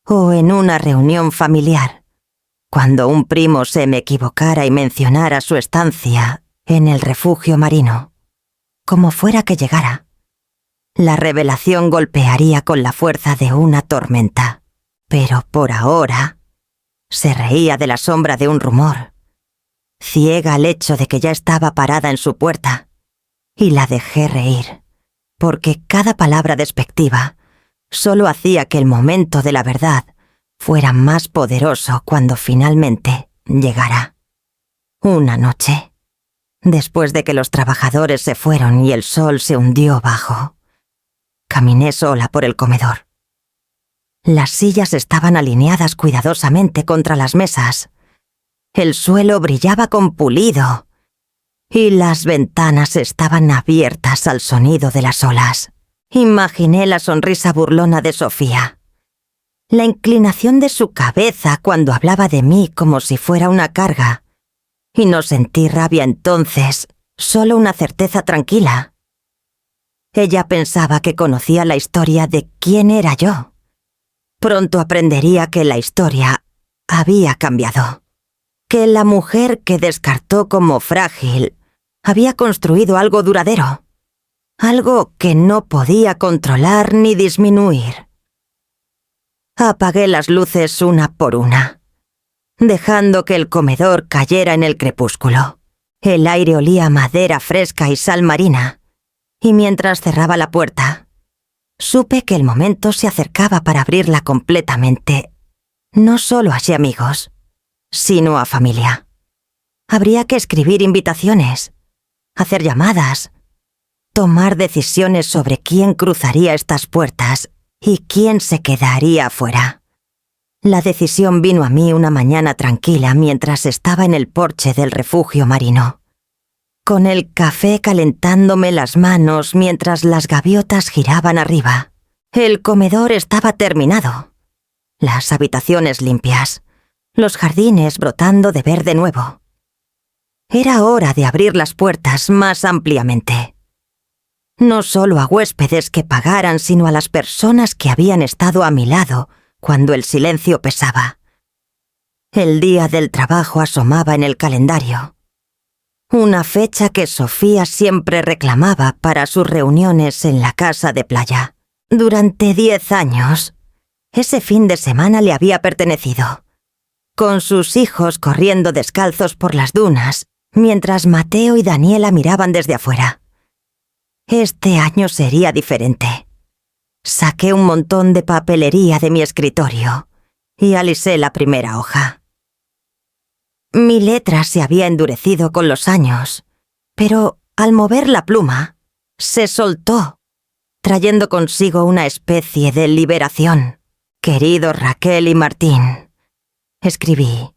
o en una reunión familiar, cuando un primo se me equivocara y mencionara su estancia en el refugio marino. Como fuera que llegara, la revelación golpearía con la fuerza de una tormenta. Pero por ahora, se reía de la sombra de un rumor, ciega al hecho de que ya estaba parada en su puerta, y la dejé reír, porque cada palabra despectiva solo hacía que el momento de la verdad fuera más poderoso cuando finalmente llegara. Una noche, después de que los trabajadores se fueron y el sol se hundió bajo, caminé sola por el comedor. Las sillas estaban alineadas cuidadosamente contra las mesas. El suelo brillaba con pulido y las ventanas estaban abiertas al sonido de las olas. Imaginé la sonrisa burlona de Sofía, la inclinación de su cabeza cuando hablaba de mí como si fuera una carga, y no sentí rabia entonces, solo una certeza tranquila. Ella pensaba que conocía la historia de quién era yo. Pronto aprendería que la historia había cambiado, que la mujer que descartó como frágil había construido algo duradero, algo que no podía controlar ni disminuir. Apagué las luces una por una, dejando que el comedor cayera en el crepúsculo. El aire olía a madera fresca y sal marina, y mientras cerraba la puerta, supe que el momento se acercaba para abrirla completamente, no solo a amigos, sino a familia. Habría que escribir invitaciones, hacer llamadas, tomar decisiones sobre quién cruzaría estas puertas y quién se quedaría afuera. La decisión vino a mí una mañana tranquila mientras estaba en el porche del refugio marino, con el café calentándome las manos mientras las gaviotas giraban arriba. El comedor estaba terminado, las habitaciones limpias, los jardines brotando de verde nuevo. Era hora de abrir las puertas más ampliamente. No solo a huéspedes que pagaran, sino a las personas que habían estado a mi lado cuando el silencio pesaba. El día del trabajo asomaba en el calendario, una fecha que Sofía siempre reclamaba para sus reuniones en la casa de playa. Durante 10 años, ese fin de semana le había pertenecido, con sus hijos corriendo descalzos por las dunas, mientras Mateo y Daniela miraban desde afuera. Este año sería diferente. Saqué un montón de papelería de mi escritorio y alisé la primera hoja. Mi letra se había endurecido con los años, pero al mover la pluma, se soltó, trayendo consigo una especie de liberación. Querido Raquel y Martín, escribí,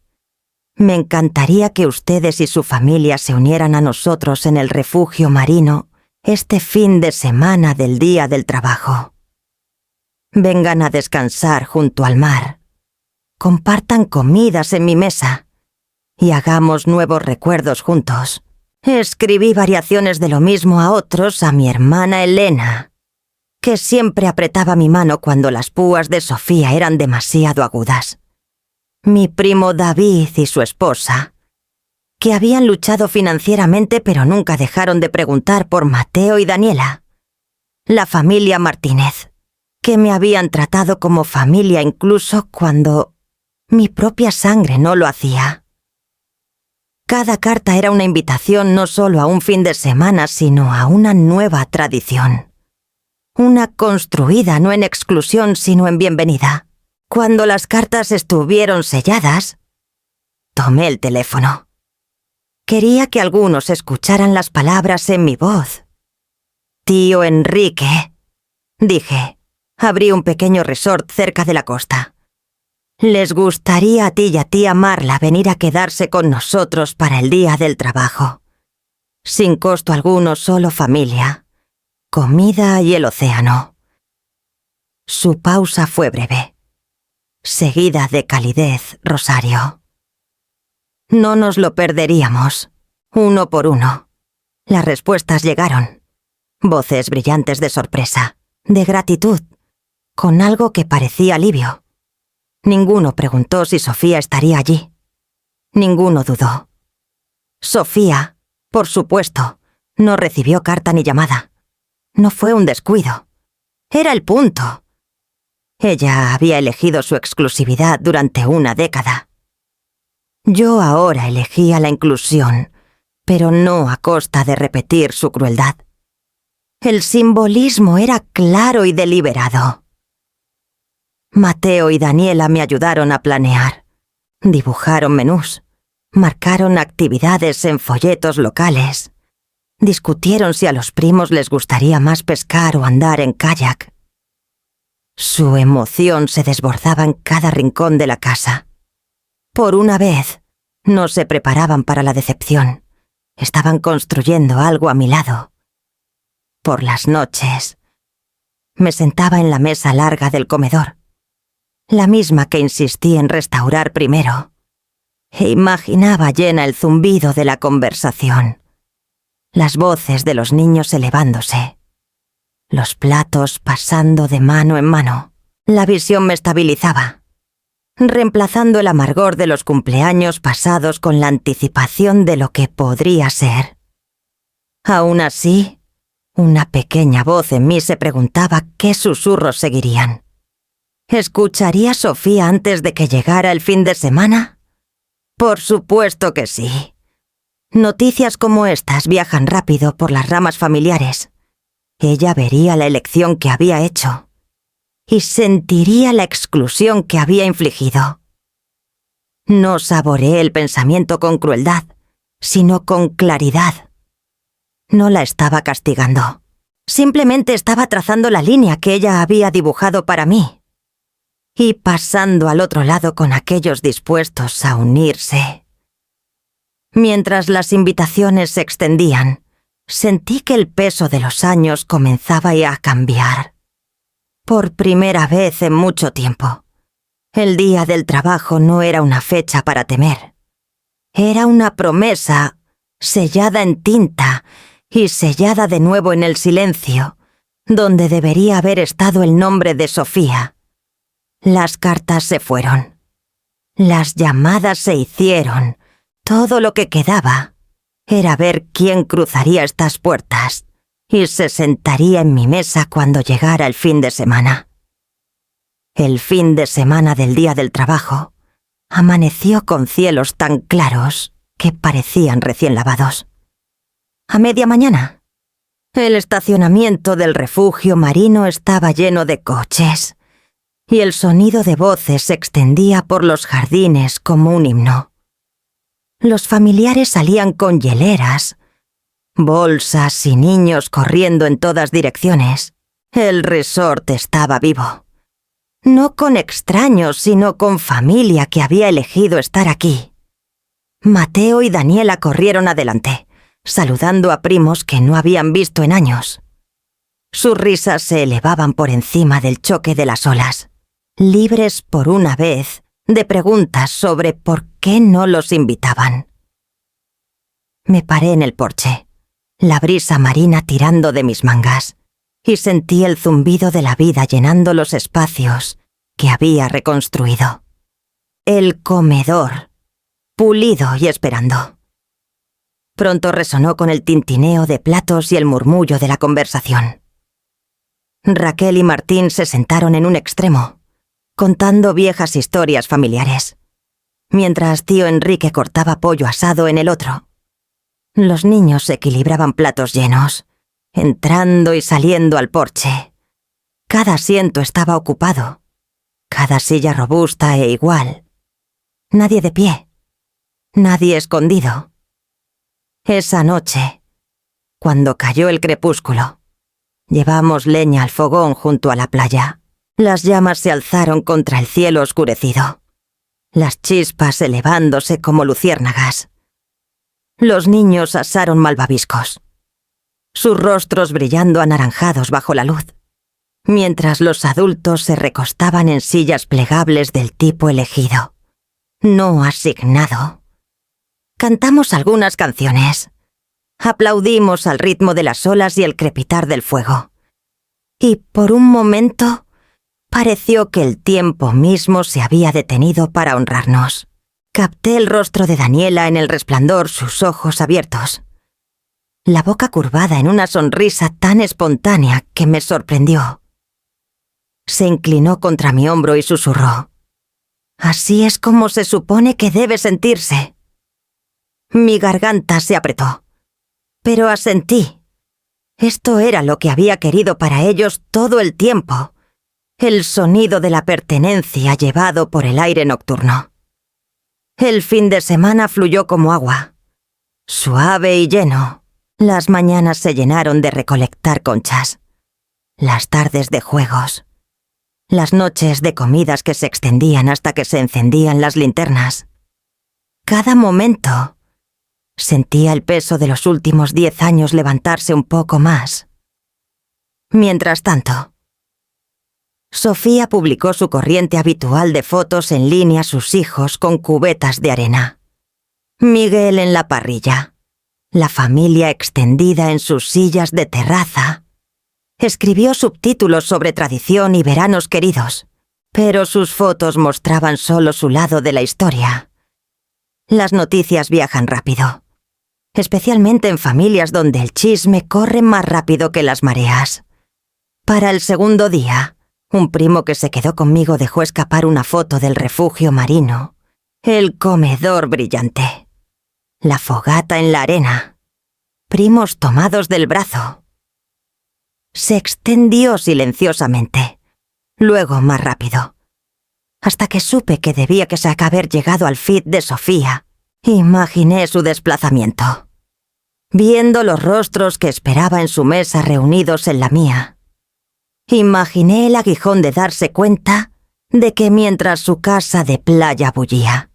me encantaría que ustedes y su familia se unieran a nosotros en el refugio marino este fin de semana del Día del Trabajo. Vengan a descansar junto al mar, compartan comidas en mi mesa y hagamos nuevos recuerdos juntos. Escribí variaciones de lo mismo a otros, a mi hermana Elena, que siempre apretaba mi mano cuando las púas de Sofía eran demasiado agudas. Mi primo David y su esposa, que habían luchado financieramente pero nunca dejaron de preguntar por Mateo y Daniela. La familia Martínez, que me habían tratado como familia incluso cuando mi propia sangre no lo hacía. Cada carta era una invitación no solo a un fin de semana, sino a una nueva tradición. Una construida no en exclusión, sino en bienvenida. Cuando las cartas estuvieron selladas, tomé el teléfono. Quería que algunos escucharan las palabras en mi voz. Tío Enrique, dije. Abrí un pequeño resort cerca de la costa. Les gustaría a ti y a tía Marla venir a quedarse con nosotros para el Día del Trabajo. Sin costo alguno, solo familia, comida y el océano. Su pausa fue breve, seguida de calidez, Rosario. No nos lo perderíamos, uno por uno. Las respuestas llegaron. Voces brillantes de sorpresa, de gratitud, con algo que parecía alivio. Ninguno preguntó si Sofía estaría allí. Ninguno dudó. Sofía, por supuesto, no recibió carta ni llamada. No fue un descuido. Era el punto. Ella había elegido su exclusividad durante una década. Yo ahora elegía la inclusión, pero no a costa de repetir su crueldad. El simbolismo era claro y deliberado. Mateo y Daniela me ayudaron a planear. Dibujaron menús, marcaron actividades en folletos locales. Discutieron si a los primos les gustaría más pescar o andar en kayak. Su emoción se desbordaba en cada rincón de la casa. Por una vez, no se preparaban para la decepción. Estaban construyendo algo a mi lado. Por las noches, me sentaba en la mesa larga del comedor, la misma que insistí en restaurar primero, e imaginaba llena el zumbido de la conversación, las voces de los niños elevándose, los platos pasando de mano en mano. La visión me estabilizaba, reemplazando el amargor de los cumpleaños pasados con la anticipación de lo que podría ser. Aún así, una pequeña voz en mí se preguntaba qué susurros seguirían. ¿Escucharía Sofía antes de que llegara el fin de semana? Por supuesto que sí. Noticias como estas viajan rápido por las ramas familiares. Ella vería la elección que había hecho y sentiría la exclusión que había infligido. No saboreé el pensamiento con crueldad, sino con claridad. No la estaba castigando. Simplemente estaba trazando la línea que ella había dibujado para mí y pasando al otro lado con aquellos dispuestos a unirse. Mientras las invitaciones se extendían, sentí que el peso de los años comenzaba a cambiar. Por primera vez en mucho tiempo, el Día del Trabajo no era una fecha para temer. Era una promesa sellada en tinta y sellada de nuevo en el silencio, donde debería haber estado el nombre de Sofía. Las cartas se fueron. Las llamadas se hicieron. Todo lo que quedaba era ver quién cruzaría estas puertas y se sentaría en mi mesa cuando llegara el fin de semana. El fin de semana del Día del Trabajo amaneció con cielos tan claros que parecían recién lavados. A media mañana, el estacionamiento del refugio marino estaba lleno de coches y el sonido de voces se extendía por los jardines como un himno. Los familiares salían con hieleras, bolsas y niños corriendo en todas direcciones. El resort estaba vivo. No con extraños, sino con familia que había elegido estar aquí. Mateo y Daniela corrieron adelante, saludando a primos que no habían visto en años. Sus risas se elevaban por encima del choque de las olas, libres por una vez de preguntas sobre por qué no los invitaban. Me paré en el porche, la brisa marina tirando de mis mangas, y sentí el zumbido de la vida llenando los espacios que había reconstruido. El comedor, pulido y esperando. Pronto resonó con el tintineo de platos y el murmullo de la conversación. Raquel y Martín se sentaron en un extremo, contando viejas historias familiares, mientras tío Enrique cortaba pollo asado en el otro. Los niños equilibraban platos llenos, entrando y saliendo al porche. Cada asiento estaba ocupado, cada silla robusta e igual. Nadie de pie, nadie escondido. Esa noche, cuando cayó el crepúsculo, llevamos leña al fogón junto a la playa. Las llamas se alzaron contra el cielo oscurecido, las chispas elevándose como luciérnagas. Los niños asaron malvaviscos, sus rostros brillando anaranjados bajo la luz, mientras los adultos se recostaban en sillas plegables del tipo elegido, no asignado. Cantamos algunas canciones, aplaudimos al ritmo de las olas y el crepitar del fuego, y por un momento pareció que el tiempo mismo se había detenido para honrarnos. Capté el rostro de Daniela en el resplandor, sus ojos abiertos, la boca curvada en una sonrisa tan espontánea que me sorprendió. Se inclinó contra mi hombro y susurró: «Así es como se supone que debe sentirse». Mi garganta se apretó, pero asentí. Esto era lo que había querido para ellos todo el tiempo, el sonido de la pertenencia llevado por el aire nocturno. El fin de semana fluyó como agua, suave y lleno. Las mañanas se llenaron de recolectar conchas, las tardes de juegos, las noches de comidas que se extendían hasta que se encendían las linternas. Cada momento sentía el peso de los últimos 10 años levantarse un poco más. Mientras tanto, Sofía publicó su corriente habitual de fotos en línea a sus hijos con cubetas de arena. Miguel en la parrilla, la familia extendida en sus sillas de terraza. Escribió subtítulos sobre tradición y veranos queridos, pero sus fotos mostraban solo su lado de la historia. Las noticias viajan rápido, especialmente en familias donde el chisme corre más rápido que las mareas. Para el segundo día, un primo que se quedó conmigo dejó escapar una foto del refugio marino, el comedor brillante, la fogata en la arena, primos tomados del brazo. Se extendió silenciosamente, luego más rápido, hasta que supe que debía que se haber llegado al feed de Sofía. Imaginé su desplazamiento, viendo los rostros que esperaba en su mesa reunidos en la mía. Imaginé el aguijón de darse cuenta de que mientras su casa de playa bullía,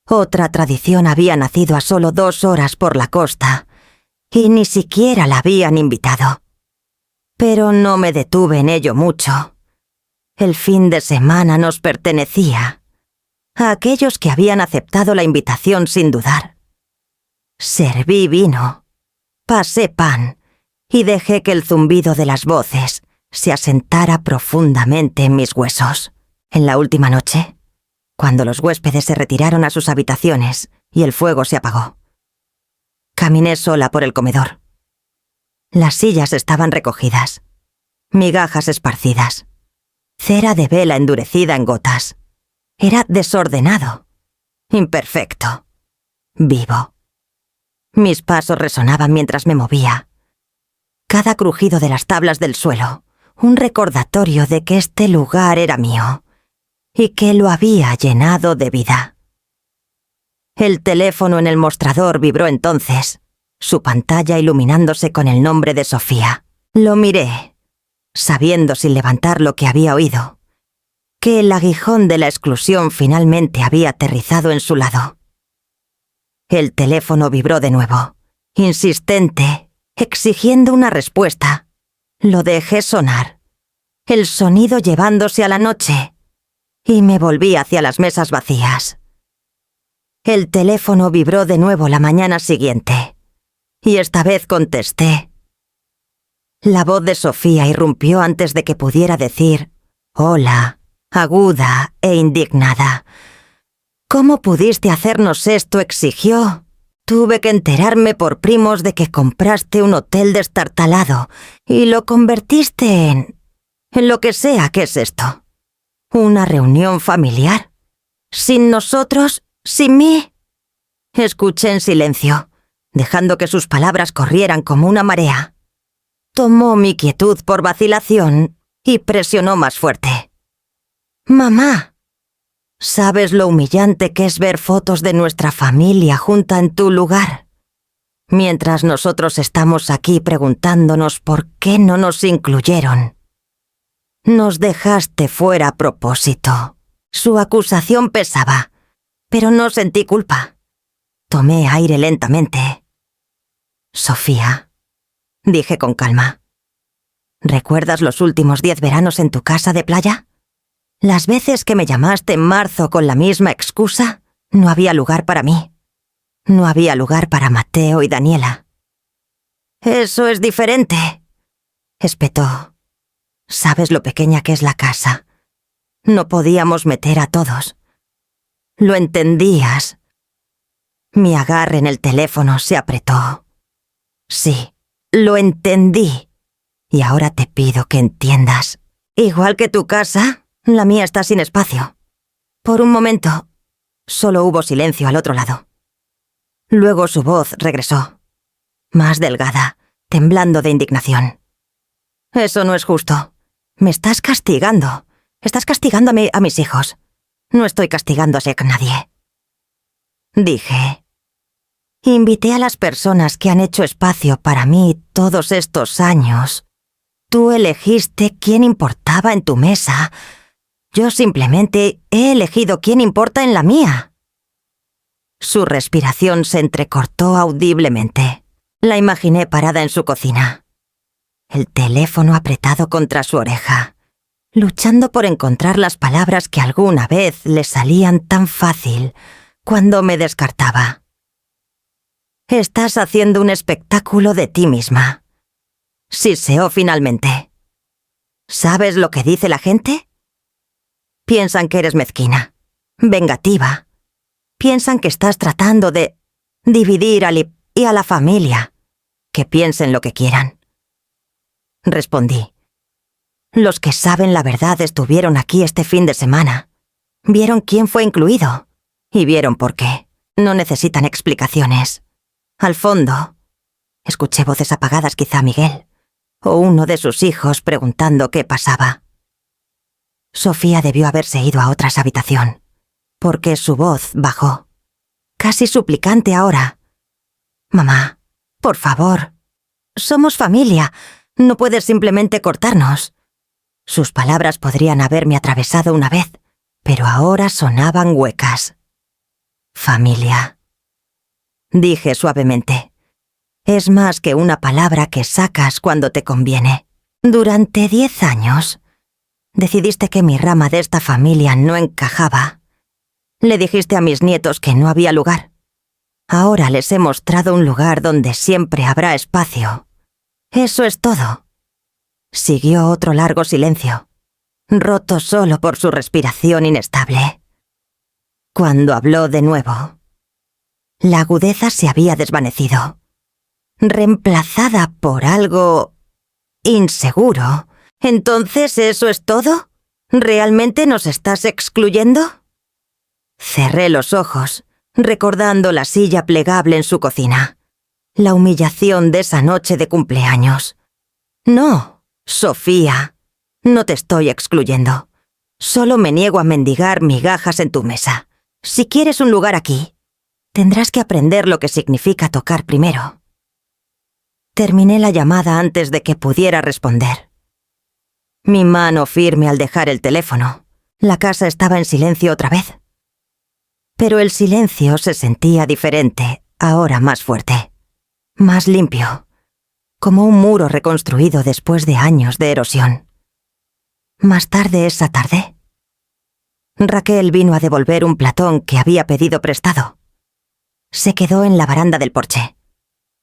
otra tradición había nacido a solo 2 horas por la costa y ni siquiera la habían invitado. Pero no me detuve en ello mucho. El fin de semana nos pertenecía a aquellos que habían aceptado la invitación sin dudar. Serví vino, pasé pan y dejé que el zumbido de las voces se asentara profundamente en mis huesos. En la última noche, cuando los huéspedes se retiraron a sus habitaciones y el fuego se apagó, caminé sola por el comedor. Las sillas estaban recogidas, migajas esparcidas, cera de vela endurecida en gotas. Era desordenado, imperfecto, vivo. Mis pasos resonaban mientras me movía. Cada crujido de las tablas del suelo, un recordatorio de que este lugar era mío y que lo había llenado de vida. El teléfono en el mostrador vibró entonces, su pantalla iluminándose con el nombre de Sofía. Lo miré, sabiendo sin levantar lo que había oído, que el aguijón de la exclusión finalmente había aterrizado en su lado. El teléfono vibró de nuevo, insistente, exigiendo una respuesta. Lo dejé sonar, el sonido llevándose a la noche, y me volví hacia las mesas vacías. El teléfono vibró de nuevo la mañana siguiente, y esta vez contesté. La voz de Sofía irrumpió antes de que pudiera decir hola, aguda e indignada. «¿Cómo pudiste hacernos esto?», exigió. «Tuve que enterarme por primos de que compraste un hotel destartalado y lo convertiste en lo que sea que es esto. ¿Una reunión familiar? ¿Sin nosotros? ¿Sin mí?». Escuché en silencio, dejando que sus palabras corrieran como una marea. Tomó mi quietud por vacilación y presionó más fuerte. «Mamá, ¿sabes lo humillante que es ver fotos de nuestra familia junta en tu lugar? Mientras nosotros estamos aquí preguntándonos por qué no nos incluyeron. Nos dejaste fuera a propósito». Su acusación pesaba, pero no sentí culpa. Tomé aire lentamente. «Sofía», dije con calma, ¿recuerdas los últimos 10 veranos en tu casa de playa? Las veces que me llamaste en marzo con la misma excusa, no había lugar para mí. No había lugar para Mateo y Daniela. «Eso es diferente», espetó. «Sabes lo pequeña que es la casa. No podíamos meter a todos. Lo entendías». Mi agarre en el teléfono se apretó. «Sí, lo entendí. Y ahora te pido que entiendas. Igual que tu casa, la mía está sin espacio». Por un momento, solo hubo silencio al otro lado. Luego su voz regresó, más delgada, temblando de indignación. «Eso no es justo. Me estás castigando. Estás castigando a mis hijos. No estoy castigando a nadie». Dije. «Invité a las personas que han hecho espacio para mí todos estos años. Tú elegiste quién importaba en tu mesa. Yo simplemente he elegido quién importa en la mía». Su respiración se entrecortó audiblemente. La imaginé parada en su cocina, el teléfono apretado contra su oreja, luchando por encontrar las palabras que alguna vez le salían tan fácil cuando me descartaba. «Estás haciendo un espectáculo de ti misma», siseó finalmente. «¿Sabes lo que dice la gente? Piensan que eres mezquina, vengativa. Piensan que estás tratando de dividir y a la familia. Que piensen lo que quieran». Respondí. «Los que saben la verdad estuvieron aquí este fin de semana. Vieron quién fue incluido. Y vieron por qué. No necesitan explicaciones. Al fondo, escuché voces apagadas, quizá Miguel, o uno de sus hijos preguntando qué pasaba. Sofía debió haberse ido a otra habitación, porque su voz bajó, casi suplicante ahora. «Mamá, por favor. Somos familia. No puedes simplemente cortarnos». Sus palabras podrían haberme atravesado una vez, pero ahora sonaban huecas. «Familia», dije suavemente. «Es más que una palabra que sacas cuando te conviene. Durante 10 años, decidiste que mi rama de esta familia no encajaba. Le dijiste a mis nietos que no había lugar. Ahora les he mostrado un lugar donde siempre habrá espacio. Eso es todo». Siguió otro largo silencio, roto solo por su respiración inestable. Cuando habló de nuevo, la agudeza se había desvanecido, reemplazada por algo inseguro. «¿Entonces eso es todo? ¿Realmente nos estás excluyendo?». Cerré los ojos, recordando la silla plegable en su cocina. La humillación de esa noche de cumpleaños. No, Sofía, no te estoy excluyendo. Solo me niego a mendigar migajas en tu mesa. Si quieres un lugar aquí, tendrás que aprender lo que significa tocar primero. Terminé la llamada antes de que pudiera responder. Mi mano firme al dejar el teléfono. La casa estaba en silencio otra vez. Pero el silencio se sentía diferente, ahora más fuerte, más limpio, como un muro reconstruido después de años de erosión. Más tarde esa tarde, Raquel vino a devolver un platón que había pedido prestado. Se quedó en la baranda del porche.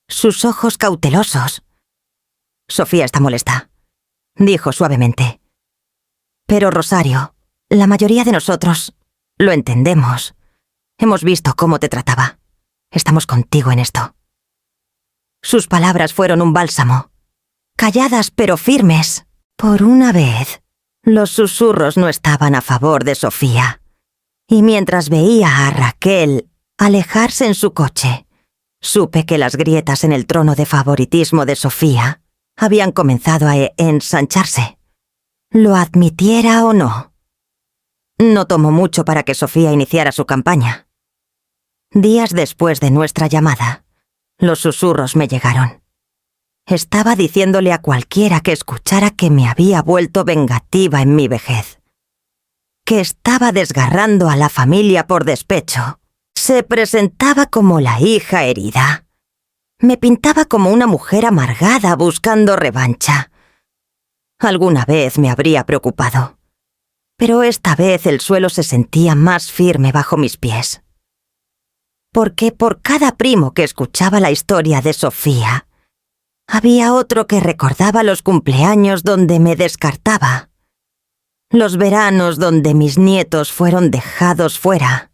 Sus ojos cautelosos. «Sofía está molesta», dijo suavemente. «Pero Rosario, la mayoría de nosotros lo entendemos. Hemos visto cómo te trataba. Estamos contigo en esto». Sus palabras fueron un bálsamo. Calladas pero firmes. Por una vez, los susurros no estaban a favor de Sofía. Y mientras veía a Raquel alejarse en su coche, supe que las grietas en el trono de favoritismo de Sofía habían comenzado a ensancharse. Lo admitiera o no. No tomó mucho para que Sofía iniciara su campaña. Días después de nuestra llamada, los susurros me llegaron. Estaba diciéndole a cualquiera que escuchara que me había vuelto vengativa en mi vejez, que estaba desgarrando a la familia por despecho. Se presentaba como la hija herida. Me pintaba como una mujer amargada buscando revancha. Alguna vez me habría preocupado, pero esta vez el suelo se sentía más firme bajo mis pies. Porque por cada primo que escuchaba la historia de Sofía, había otro que recordaba los cumpleaños donde me descartaba, los veranos donde mis nietos fueron dejados fuera,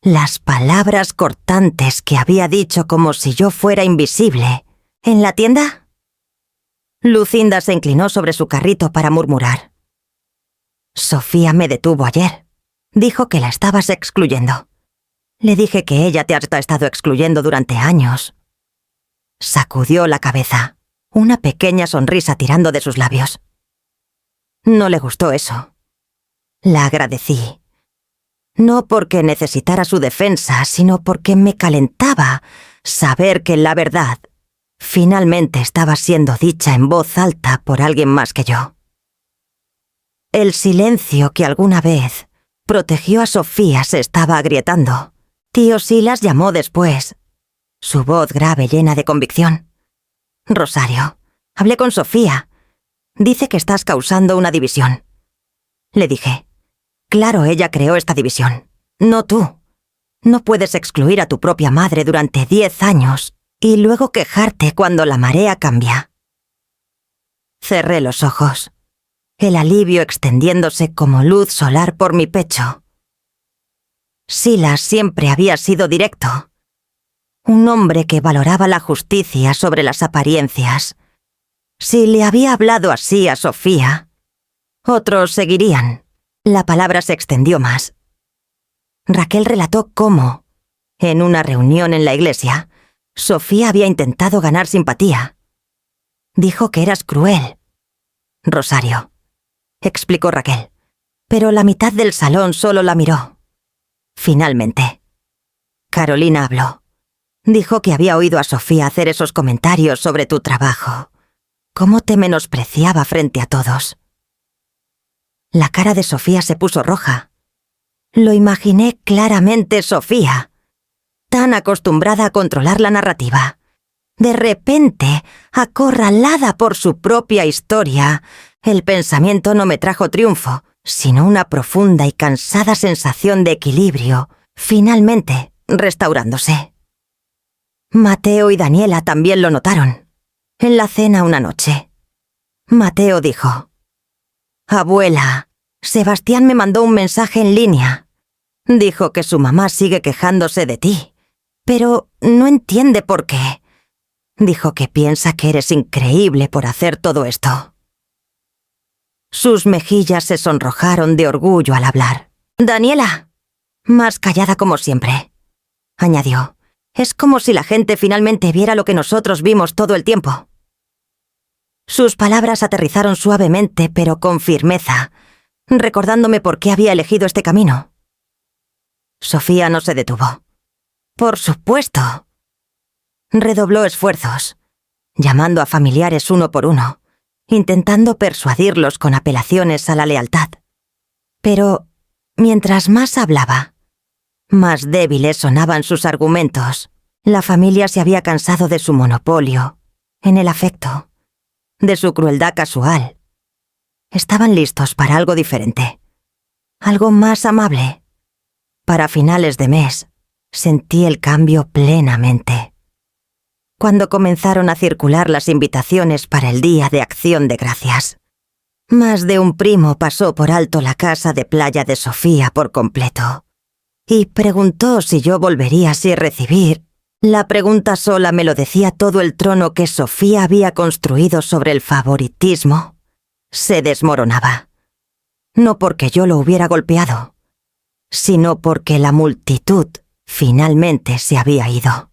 las palabras cortantes que había dicho como si yo fuera invisible. ¿En la tienda? Lucinda se inclinó sobre su carrito para murmurar. «Sofía me detuvo ayer. Dijo que la estabas excluyendo. Le dije que ella te ha estado excluyendo durante años». Sacudió la cabeza, una pequeña sonrisa tirando de sus labios. No le gustó eso. La agradecí. No porque necesitara su defensa, sino porque me calentaba saber que la verdad finalmente estaba siendo dicha en voz alta por alguien más que yo. El silencio que alguna vez protegió a Sofía se estaba agrietando. Tío Silas llamó después, su voz grave llena de convicción. «Rosario, hablé con Sofía. Dice que estás causando una división». Le dije, «Claro, ella creó esta división, no tú. No puedes excluir a tu propia madre durante 10 años y luego quejarte cuando la marea cambia». Cerré los ojos, el alivio extendiéndose como luz solar por mi pecho. Silas siempre había sido directo. Un hombre que valoraba la justicia sobre las apariencias. Si le había hablado así a Sofía, otros seguirían. La palabra se extendió más. Raquel relató cómo, en una reunión en la iglesia, Sofía había intentado ganar simpatía. Dijo que eras cruel. «Rosario», explicó Raquel, pero la mitad del salón solo la miró. Finalmente, Carolina habló. Dijo que había oído a Sofía hacer esos comentarios sobre tu trabajo. Cómo te menospreciaba frente a todos. La cara de Sofía se puso roja. Lo imaginé claramente, Sofía, tan acostumbrada a controlar la narrativa. De repente, acorralada por su propia historia, el pensamiento no me trajo triunfo, sino una profunda y cansada sensación de equilibrio, finalmente restaurándose. Mateo y Daniela también lo notaron. En la cena una noche, Mateo dijo: «Abuela, Sebastián me mandó un mensaje en línea. Dijo que su mamá sigue quejándose de ti, pero no entiende por qué. Dijo que piensa que eres increíble por hacer todo esto». Sus mejillas se sonrojaron de orgullo al hablar. «Daniela», Más callada como siempre. Añadió. Es como si la gente finalmente viera lo que nosotros vimos todo el tiempo. Sus palabras aterrizaron suavemente, pero con firmeza, recordándome por qué había elegido este camino. Sofía no se detuvo. Por supuesto. Redobló esfuerzos, llamando a familiares uno por uno, intentando persuadirlos con apelaciones a la lealtad. Pero, mientras más hablaba, más débiles sonaban sus argumentos. La familia se había cansado de su monopolio en el afecto, de su crueldad casual. Estaban listos para algo diferente, algo más amable. Para finales de mes, sentí el cambio plenamente. Cuando comenzaron a circular las invitaciones para el Día de Acción de Gracias, más de un primo pasó por alto la casa de playa de Sofía por completo y preguntó si yo volvería sin recibir. La pregunta sola me lo decía todo. El trono que Sofía había construido sobre el favoritismo se desmoronaba. No porque yo lo hubiera golpeado, sino porque la multitud finalmente se había ido.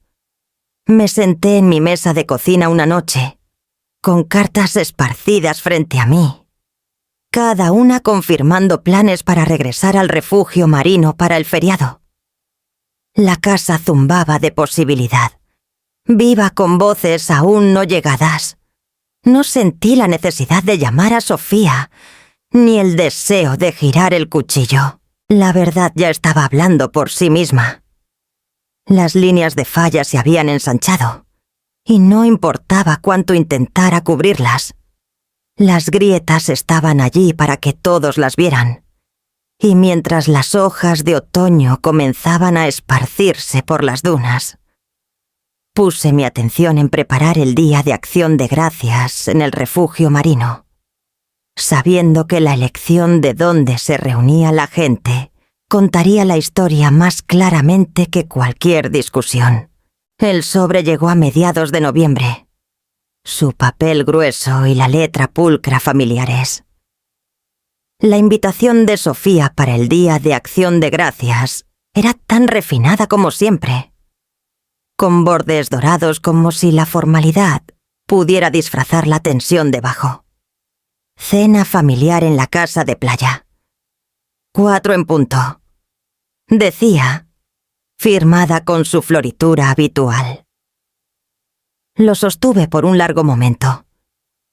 Me senté en mi mesa de cocina una noche, con cartas esparcidas frente a mí, cada una confirmando planes para regresar al refugio marino para el feriado. La casa zumbaba de posibilidad, viva con voces aún no llegadas. No sentí la necesidad de llamar a Sofía, ni el deseo de girar el cuchillo. La verdad ya estaba hablando por sí misma. Las líneas de falla se habían ensanchado, y no importaba cuánto intentara cubrirlas. Las grietas estaban allí para que todos las vieran, y mientras las hojas de otoño comenzaban a esparcirse por las dunas, puse mi atención en preparar el Día de Acción de Gracias en el refugio marino, sabiendo que la elección de dónde se reunía la gente contaría la historia más claramente que cualquier discusión. El sobre llegó a mediados de noviembre. Su papel grueso y la letra pulcra familiares. La invitación de Sofía para el Día de Acción de Gracias era tan refinada como siempre, con bordes dorados como si la formalidad pudiera disfrazar la tensión debajo. Cena familiar en la casa de playa. 4 en punto. Decía, firmada con su floritura habitual. Lo sostuve por un largo momento,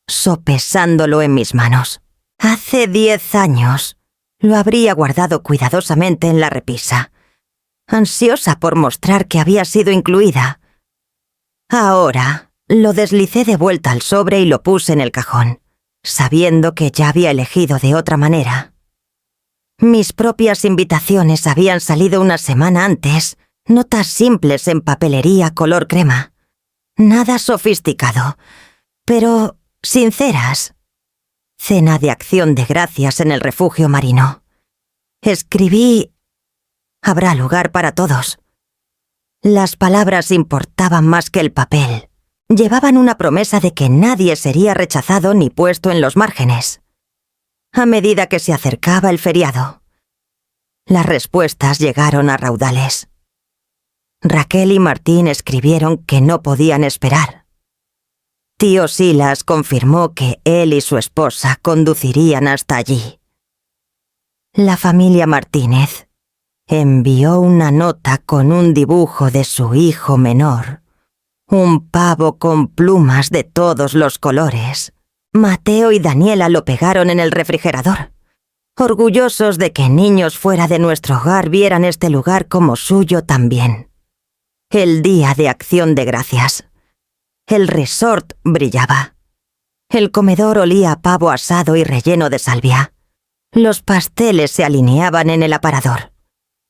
sopesándolo en mis manos. Hace 10 años lo habría guardado cuidadosamente en la repisa, ansiosa por mostrar que había sido incluida. Ahora lo deslicé de vuelta al sobre y lo puse en el cajón, sabiendo que ya había elegido de otra manera. Mis propias invitaciones habían salido una semana antes, notas simples en papelería color crema. Nada sofisticado, pero sinceras. Cena de Acción de Gracias en el refugio marino. Escribí: habrá lugar para todos. Las palabras importaban más que el papel. Llevaban una promesa de que nadie sería rechazado ni puesto en los márgenes. A medida que se acercaba el feriado, las respuestas llegaron a raudales. Raquel y Martín escribieron que no podían esperar. Tío Silas confirmó que él y su esposa conducirían hasta allí. La familia Martínez envió una nota con un dibujo de su hijo menor, un pavo con plumas de todos los colores. Mateo y Daniela lo pegaron en el refrigerador, orgullosos de que niños fuera de nuestro hogar vieran este lugar como suyo también. El Día de Acción de Gracias. El resort brillaba. El comedor olía a pavo asado y relleno de salvia. Los pasteles se alineaban en el aparador,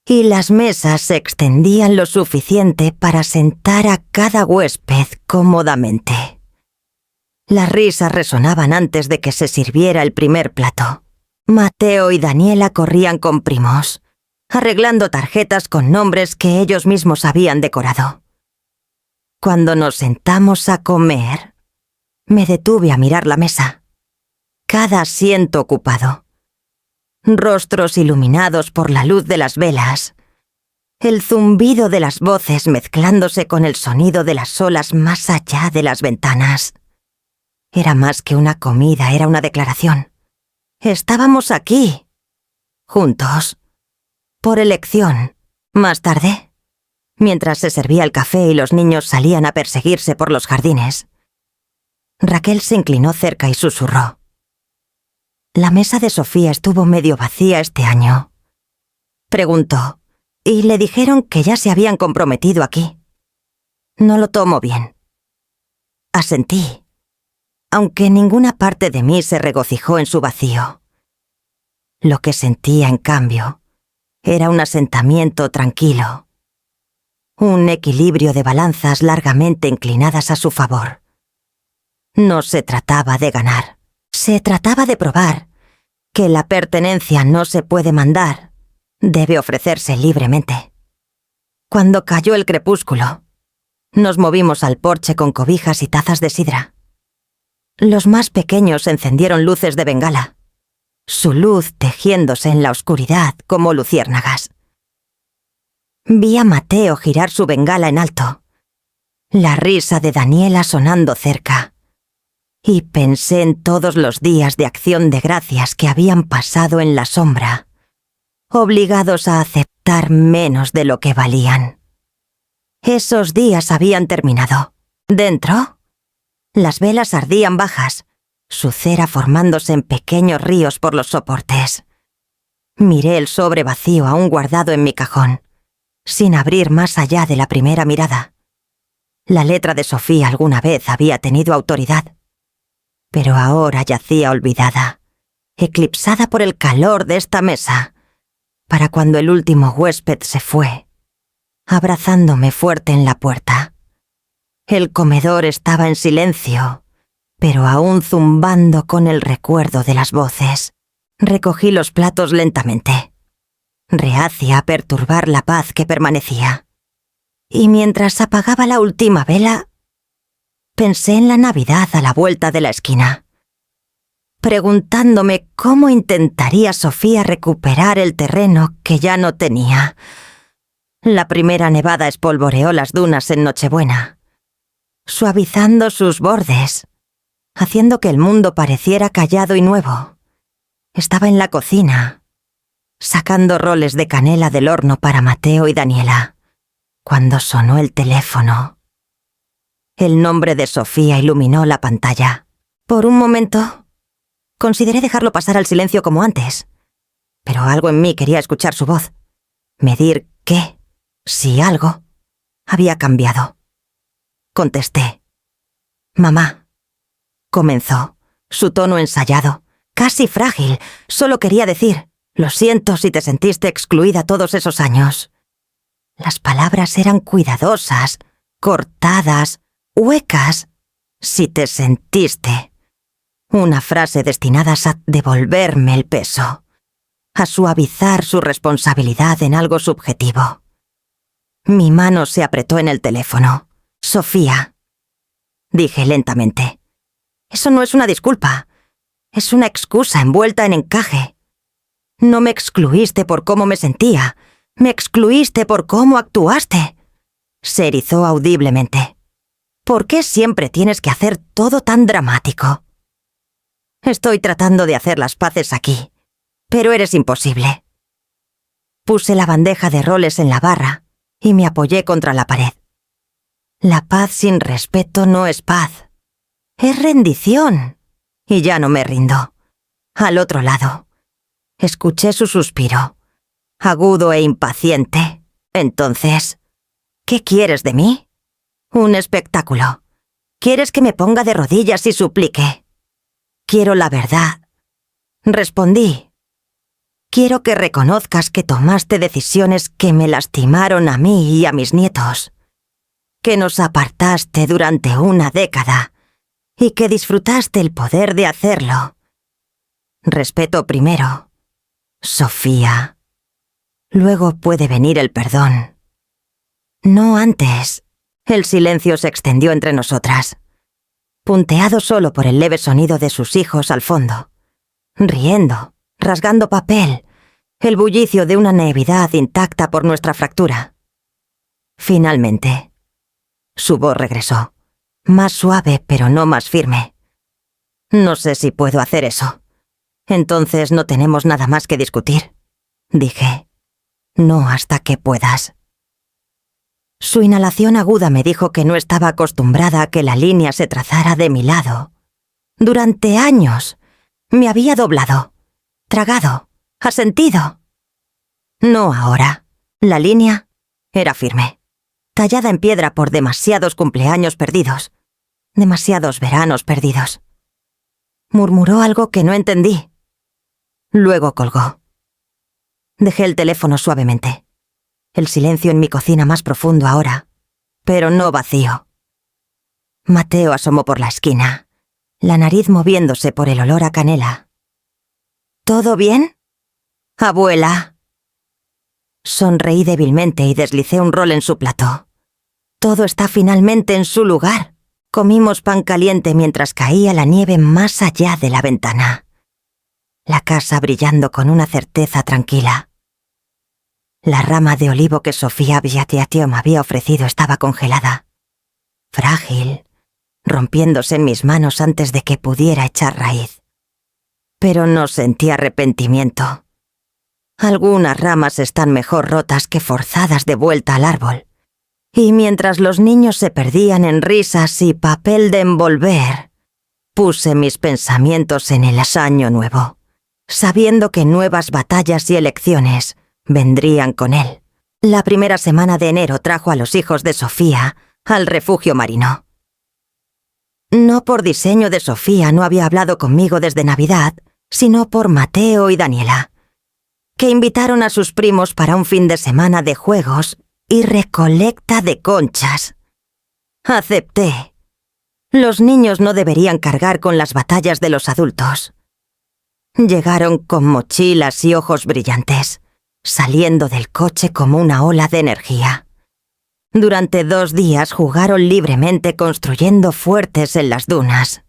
y las mesas se extendían lo suficiente para sentar a cada huésped cómodamente. Las risas resonaban antes de que se sirviera el primer plato. Mateo y Daniela corrían con primos, arreglando tarjetas con nombres que ellos mismos habían decorado. Cuando nos sentamos a comer, me detuve a mirar la mesa. Cada asiento ocupado. Rostros iluminados por la luz de las velas, El zumbido de las voces mezclándose con el sonido de las olas más allá de las ventanas. Era más que una comida, era una declaración. Estábamos aquí, juntos, por elección. Más tarde, mientras se servía el café y los niños salían a perseguirse por los jardines, Raquel se inclinó cerca y susurró. La mesa de Sofía estuvo medio vacía este año. Preguntó, y le dijeron que ya se habían comprometido aquí. No lo tomo bien. Asentí, aunque ninguna parte de mí se regocijó en su vacío. Lo que sentía, en cambio, era un asentamiento tranquilo, un equilibrio de balanzas largamente inclinadas a su favor. No se trataba de ganar, se trataba de probar que la pertenencia no se puede mandar, debe ofrecerse libremente. Cuando cayó el crepúsculo, nos movimos al porche con cobijas y tazas de sidra. Los más pequeños encendieron luces de bengala, su luz tejiéndose en la oscuridad como luciérnagas. Vi a Mateo girar su bengala en alto, la risa de Daniela sonando cerca, y pensé en todos los días de acción de gracias que habían pasado en la sombra, obligados a aceptar menos de lo que valían. Esos días habían terminado. Dentro, las velas ardían bajas, su cera formándose en pequeños ríos por los soportes. Miré el sobre vacío aún guardado en mi cajón, sin abrir más allá de la primera mirada. La letra de Sofía alguna vez había tenido autoridad, pero ahora yacía olvidada, eclipsada por el calor de esta mesa, para cuando el último huésped se fue, abrazándome fuerte en la puerta. El comedor estaba en silencio, pero aún zumbando con el recuerdo de las voces. Recogí los platos lentamente, reacia a perturbar la paz que permanecía. Y mientras apagaba la última vela, pensé en la Navidad a la vuelta de la esquina, preguntándome cómo intentaría Sofía recuperar el terreno que ya no tenía. La primera nevada espolvoreó las dunas en Nochebuena, suavizando sus bordes, haciendo que el mundo pareciera callado y nuevo. Estaba en la cocina, sacando roles de canela del horno para Mateo y Daniela, cuando sonó el teléfono. El nombre de Sofía iluminó la pantalla. Por un momento, consideré dejarlo pasar al silencio como antes, pero algo en mí quería escuchar su voz, medir qué, si algo, había cambiado. Contesté. «Mamá», comenzó, su tono ensayado, casi frágil. Solo quería decir, lo siento si te sentiste excluida todos esos años. Las palabras eran cuidadosas, cortadas, huecas. Si te sentiste. Una frase destinada a devolverme el peso, a suavizar su responsabilidad en algo subjetivo. Mi mano se apretó en el teléfono. «Sofía», dije lentamente. «Eso no es una disculpa. Es una excusa envuelta en encaje. No me excluiste por cómo me sentía. Me excluiste por cómo actuaste». Se erizó audiblemente. «¿Por qué siempre tienes que hacer todo tan dramático?» «Estoy tratando de hacer las paces aquí, pero eres imposible». Puse la bandeja de roles en la barra y me apoyé contra la pared. La paz sin respeto no es paz. Es rendición. Y ya no me rindo. Al otro lado, escuché su suspiro, agudo e impaciente. Entonces, ¿qué quieres de mí? Un espectáculo. ¿Quieres que me ponga de rodillas y suplique? Quiero la verdad. Respondí. Quiero que reconozcas que tomaste decisiones que me lastimaron a mí y a mis nietos, que nos apartaste durante una década y que disfrutaste el poder de hacerlo. Respeto primero, Sofía. Luego puede venir el perdón. No antes. El silencio se extendió entre nosotras, punteado solo por el leve sonido de sus hijos al fondo, riendo, rasgando papel, el bullicio de una Navidad intacta por nuestra fractura. Finalmente, su voz regresó, más suave pero no más firme. No sé si puedo hacer eso. Entonces no tenemos nada más que discutir. Dije, no hasta que puedas. Su inhalación aguda me dijo que no estaba acostumbrada a que la línea se trazara de mi lado. Durante años me había doblado, tragado, asentido. No ahora. La línea era firme, tallada en piedra por demasiados cumpleaños perdidos, demasiados veranos perdidos. Murmuró algo que no entendí. Luego colgó. Dejé el teléfono suavemente. El silencio en mi cocina más profundo ahora, pero no vacío. Mateo asomó por la esquina, la nariz moviéndose por el olor a canela. ¿Todo bien? Abuela. Sonreí débilmente y deslicé un rol en su plato. Todo está finalmente en su lugar. Comimos pan caliente mientras caía la nieve más allá de la ventana. La casa brillando con una certeza tranquila. La rama de olivo que Sofía Biatiatio me había ofrecido estaba congelada, frágil, rompiéndose en mis manos antes de que pudiera echar raíz. Pero no sentí arrepentimiento. Algunas ramas están mejor rotas que forzadas de vuelta al árbol. Y mientras los niños se perdían en risas y papel de envolver, puse mis pensamientos en el año nuevo, sabiendo que nuevas batallas y elecciones vendrían con él. La primera semana de enero trajo a los hijos de Sofía al refugio marino. No por diseño de Sofía no había hablado conmigo desde Navidad, sino por Mateo y Daniela, que invitaron a sus primos para un fin de semana de juegos y recolecta de conchas. Acepté. Los niños no deberían cargar con las batallas de los adultos. Llegaron con mochilas y ojos brillantes, saliendo del coche como una ola de energía. Durante 2 días jugaron libremente construyendo fuertes en las dunas,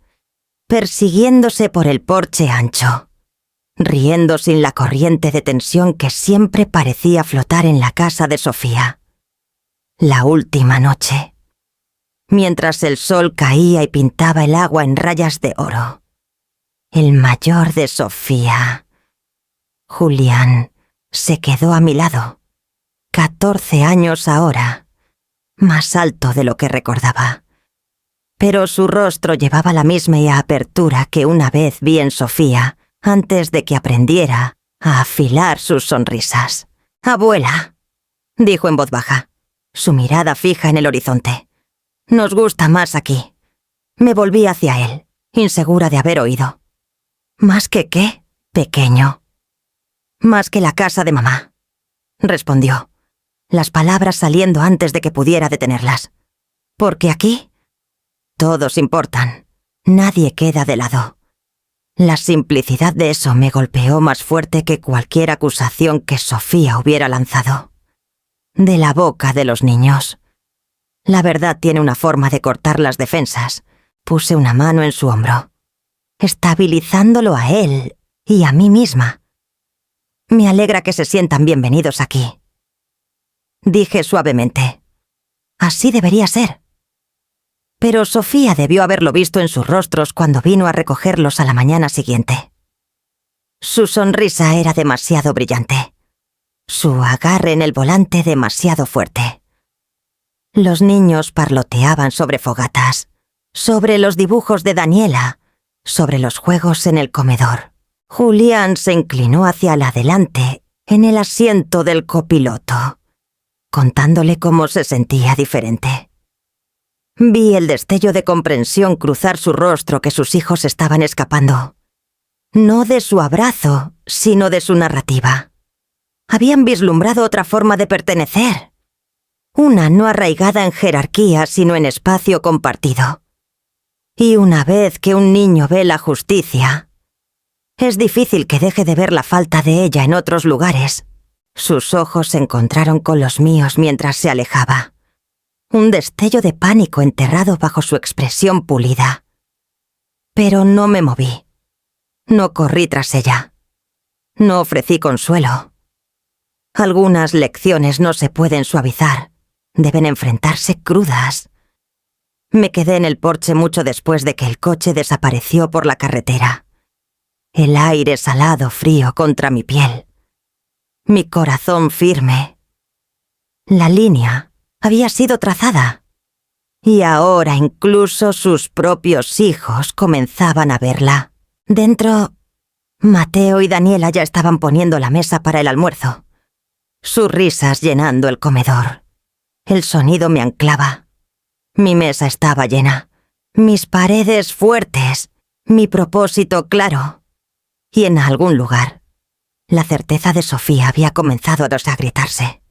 persiguiéndose por el porche ancho, riendo sin la corriente de tensión que siempre parecía flotar en la casa de Sofía. La última noche, mientras el sol caía y pintaba el agua en rayas de oro, el mayor de Sofía, Julián, se quedó a mi lado, 14 años ahora, más alto de lo que recordaba. Pero su rostro llevaba la misma apertura que una vez vi en Sofía antes de que aprendiera a afilar sus sonrisas. «Abuela», dijo en voz baja, su mirada fija en el horizonte. «Nos gusta más aquí». Me volví hacia él, insegura de haber oído. «¿Más que qué, pequeño?» «Más que la casa de mamá», respondió, las palabras saliendo antes de que pudiera detenerlas. «Porque aquí todos importan, nadie queda de lado». La simplicidad de eso me golpeó más fuerte que cualquier acusación que Sofía hubiera lanzado. De la boca de los niños. La verdad tiene una forma de cortar las defensas. Puse una mano en su hombro, estabilizándolo a él y a mí misma. «Me alegra que se sientan bienvenidos aquí», dije suavemente. Así debería ser. Pero Sofía debió haberlo visto en sus rostros cuando vino a recogerlos a la mañana siguiente. Su sonrisa era demasiado brillante, su agarre en el volante demasiado fuerte. Los niños parloteaban sobre fogatas, sobre los dibujos de Daniela, sobre los juegos en el comedor. Julián se inclinó hacia el adelante, en el asiento del copiloto, contándole cómo se sentía diferente. Vi el destello de comprensión cruzar su rostro que sus hijos estaban escapando. No de su abrazo, sino de su narrativa. Habían vislumbrado otra forma de pertenecer. Una no arraigada en jerarquía, sino en espacio compartido. Y una vez que un niño ve la justicia, es difícil que deje de ver la falta de ella en otros lugares. Sus ojos se encontraron con los míos mientras se alejaba. Un destello de pánico enterrado bajo su expresión pulida. Pero no me moví. No corrí tras ella. No ofrecí consuelo. Algunas lecciones no se pueden suavizar, deben enfrentarse crudas. Me quedé en el porche mucho después de que el coche desapareció por la carretera. El aire salado frío contra mi piel. Mi corazón firme. La línea había sido trazada. Y ahora incluso sus propios hijos comenzaban a verla. Dentro, Mateo y Daniela ya estaban poniendo la mesa para el almuerzo. Sus risas llenando el comedor. El sonido me anclaba. Mi mesa estaba llena. Mis paredes fuertes. Mi propósito claro. Y en algún lugar, la certeza de Sofía había comenzado a desagrietarse.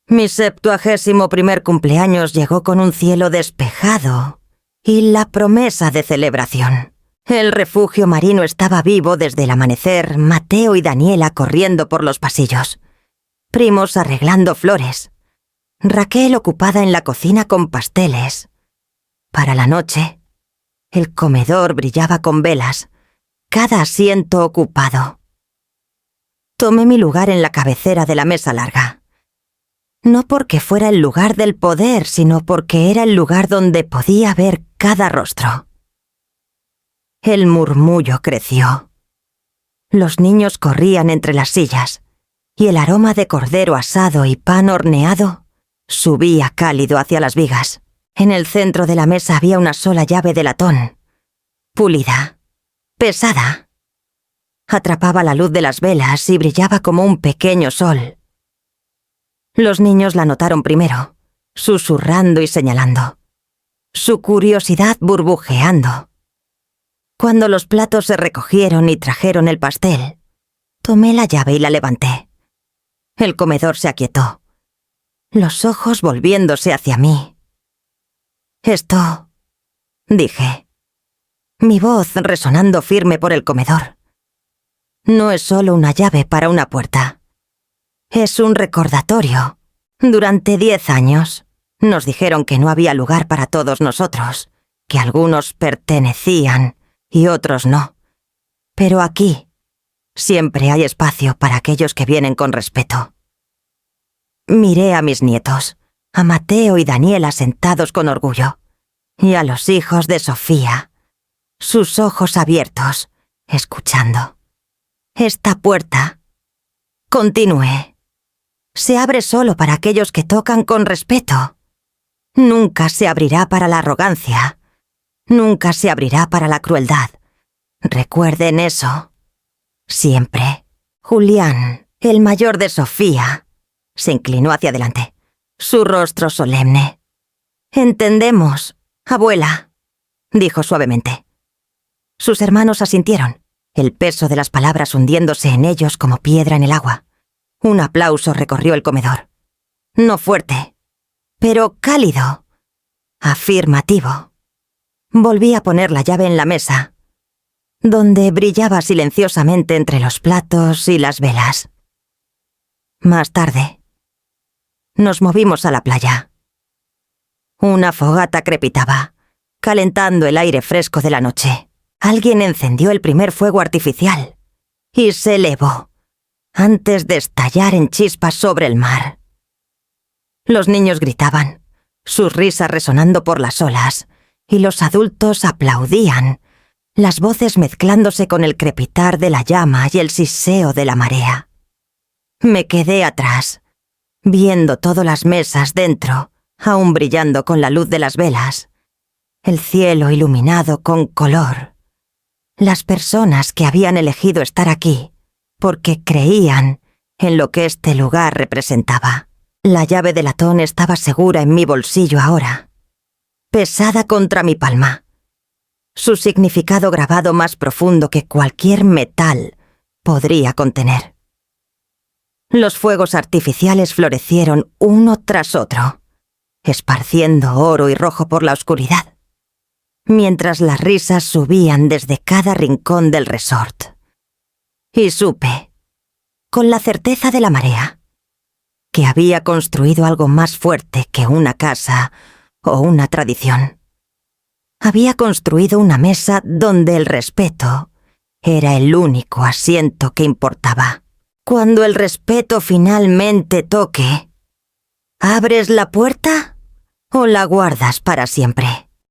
Mi 71º cumpleaños llegó con un cielo despejado y la promesa de celebración. El refugio marino estaba vivo desde el amanecer, Mateo y Daniela corriendo por los pasillos, primos arreglando flores, Raquel ocupada en la cocina con pasteles. Para la noche, el comedor brillaba con velas, cada asiento ocupado. Tomé mi lugar en la cabecera de la mesa larga. No porque fuera el lugar del poder, sino porque era el lugar donde podía ver cada rostro. El murmullo creció. Los niños corrían entre las sillas, y el aroma de cordero asado y pan horneado subía cálido hacia las vigas. En el centro de la mesa había una sola llave de latón, pulida, pesada. Atrapaba la luz de las velas y brillaba como un pequeño sol. Los niños la notaron primero, susurrando y señalando, su curiosidad burbujeando. Cuando los platos se recogieron y trajeron el pastel, tomé la llave y la levanté. El comedor se aquietó, los ojos volviéndose hacia mí. «Esto», dije, mi voz resonando firme por el comedor, «no es solo una llave para una puerta. Es un recordatorio. Durante 10 años nos dijeron que no había lugar para todos nosotros, que algunos pertenecían y otros no. Pero aquí siempre hay espacio para aquellos que vienen con respeto». Miré a mis nietos, a Mateo y Daniela sentados con orgullo, y a los hijos de Sofía, sus ojos abiertos, escuchando. Esta puerta, continué, se abre solo para aquellos que tocan con respeto. Nunca se abrirá para la arrogancia. Nunca se abrirá para la crueldad. Recuerden eso. Siempre. Julián, el mayor de Sofía, se inclinó hacia adelante, su rostro solemne. «Entendemos, abuela», dijo suavemente. Sus hermanos asintieron, el peso de las palabras hundiéndose en ellos como piedra en el agua. Un aplauso recorrió el comedor. No fuerte, pero cálido, afirmativo. Volví a poner la llave en la mesa, donde brillaba silenciosamente entre los platos y las velas. Más tarde, nos movimos a la playa. Una fogata crepitaba, calentando el aire fresco de la noche. Alguien encendió el primer fuego artificial y se elevó, antes de estallar en chispas sobre el mar. Los niños gritaban, sus risas resonando por las olas, y los adultos aplaudían, las voces mezclándose con el crepitar de la llama y el siseo de la marea. Me quedé atrás, viendo todas las mesas dentro, aún brillando con la luz de las velas, el cielo iluminado con color, las personas que habían elegido estar aquí, porque creían en lo que este lugar representaba. La llave de latón estaba segura en mi bolsillo ahora, pesada contra mi palma, su significado grabado más profundo que cualquier metal podría contener. Los fuegos artificiales florecieron uno tras otro, esparciendo oro y rojo por la oscuridad, mientras las risas subían desde cada rincón del resort. Y supe, con la certeza de la marea, que había construido algo más fuerte que una casa o una tradición. Había construido una mesa donde el respeto era el único asiento que importaba. Cuando el respeto finalmente toque, ¿abres la puerta o la guardas para siempre?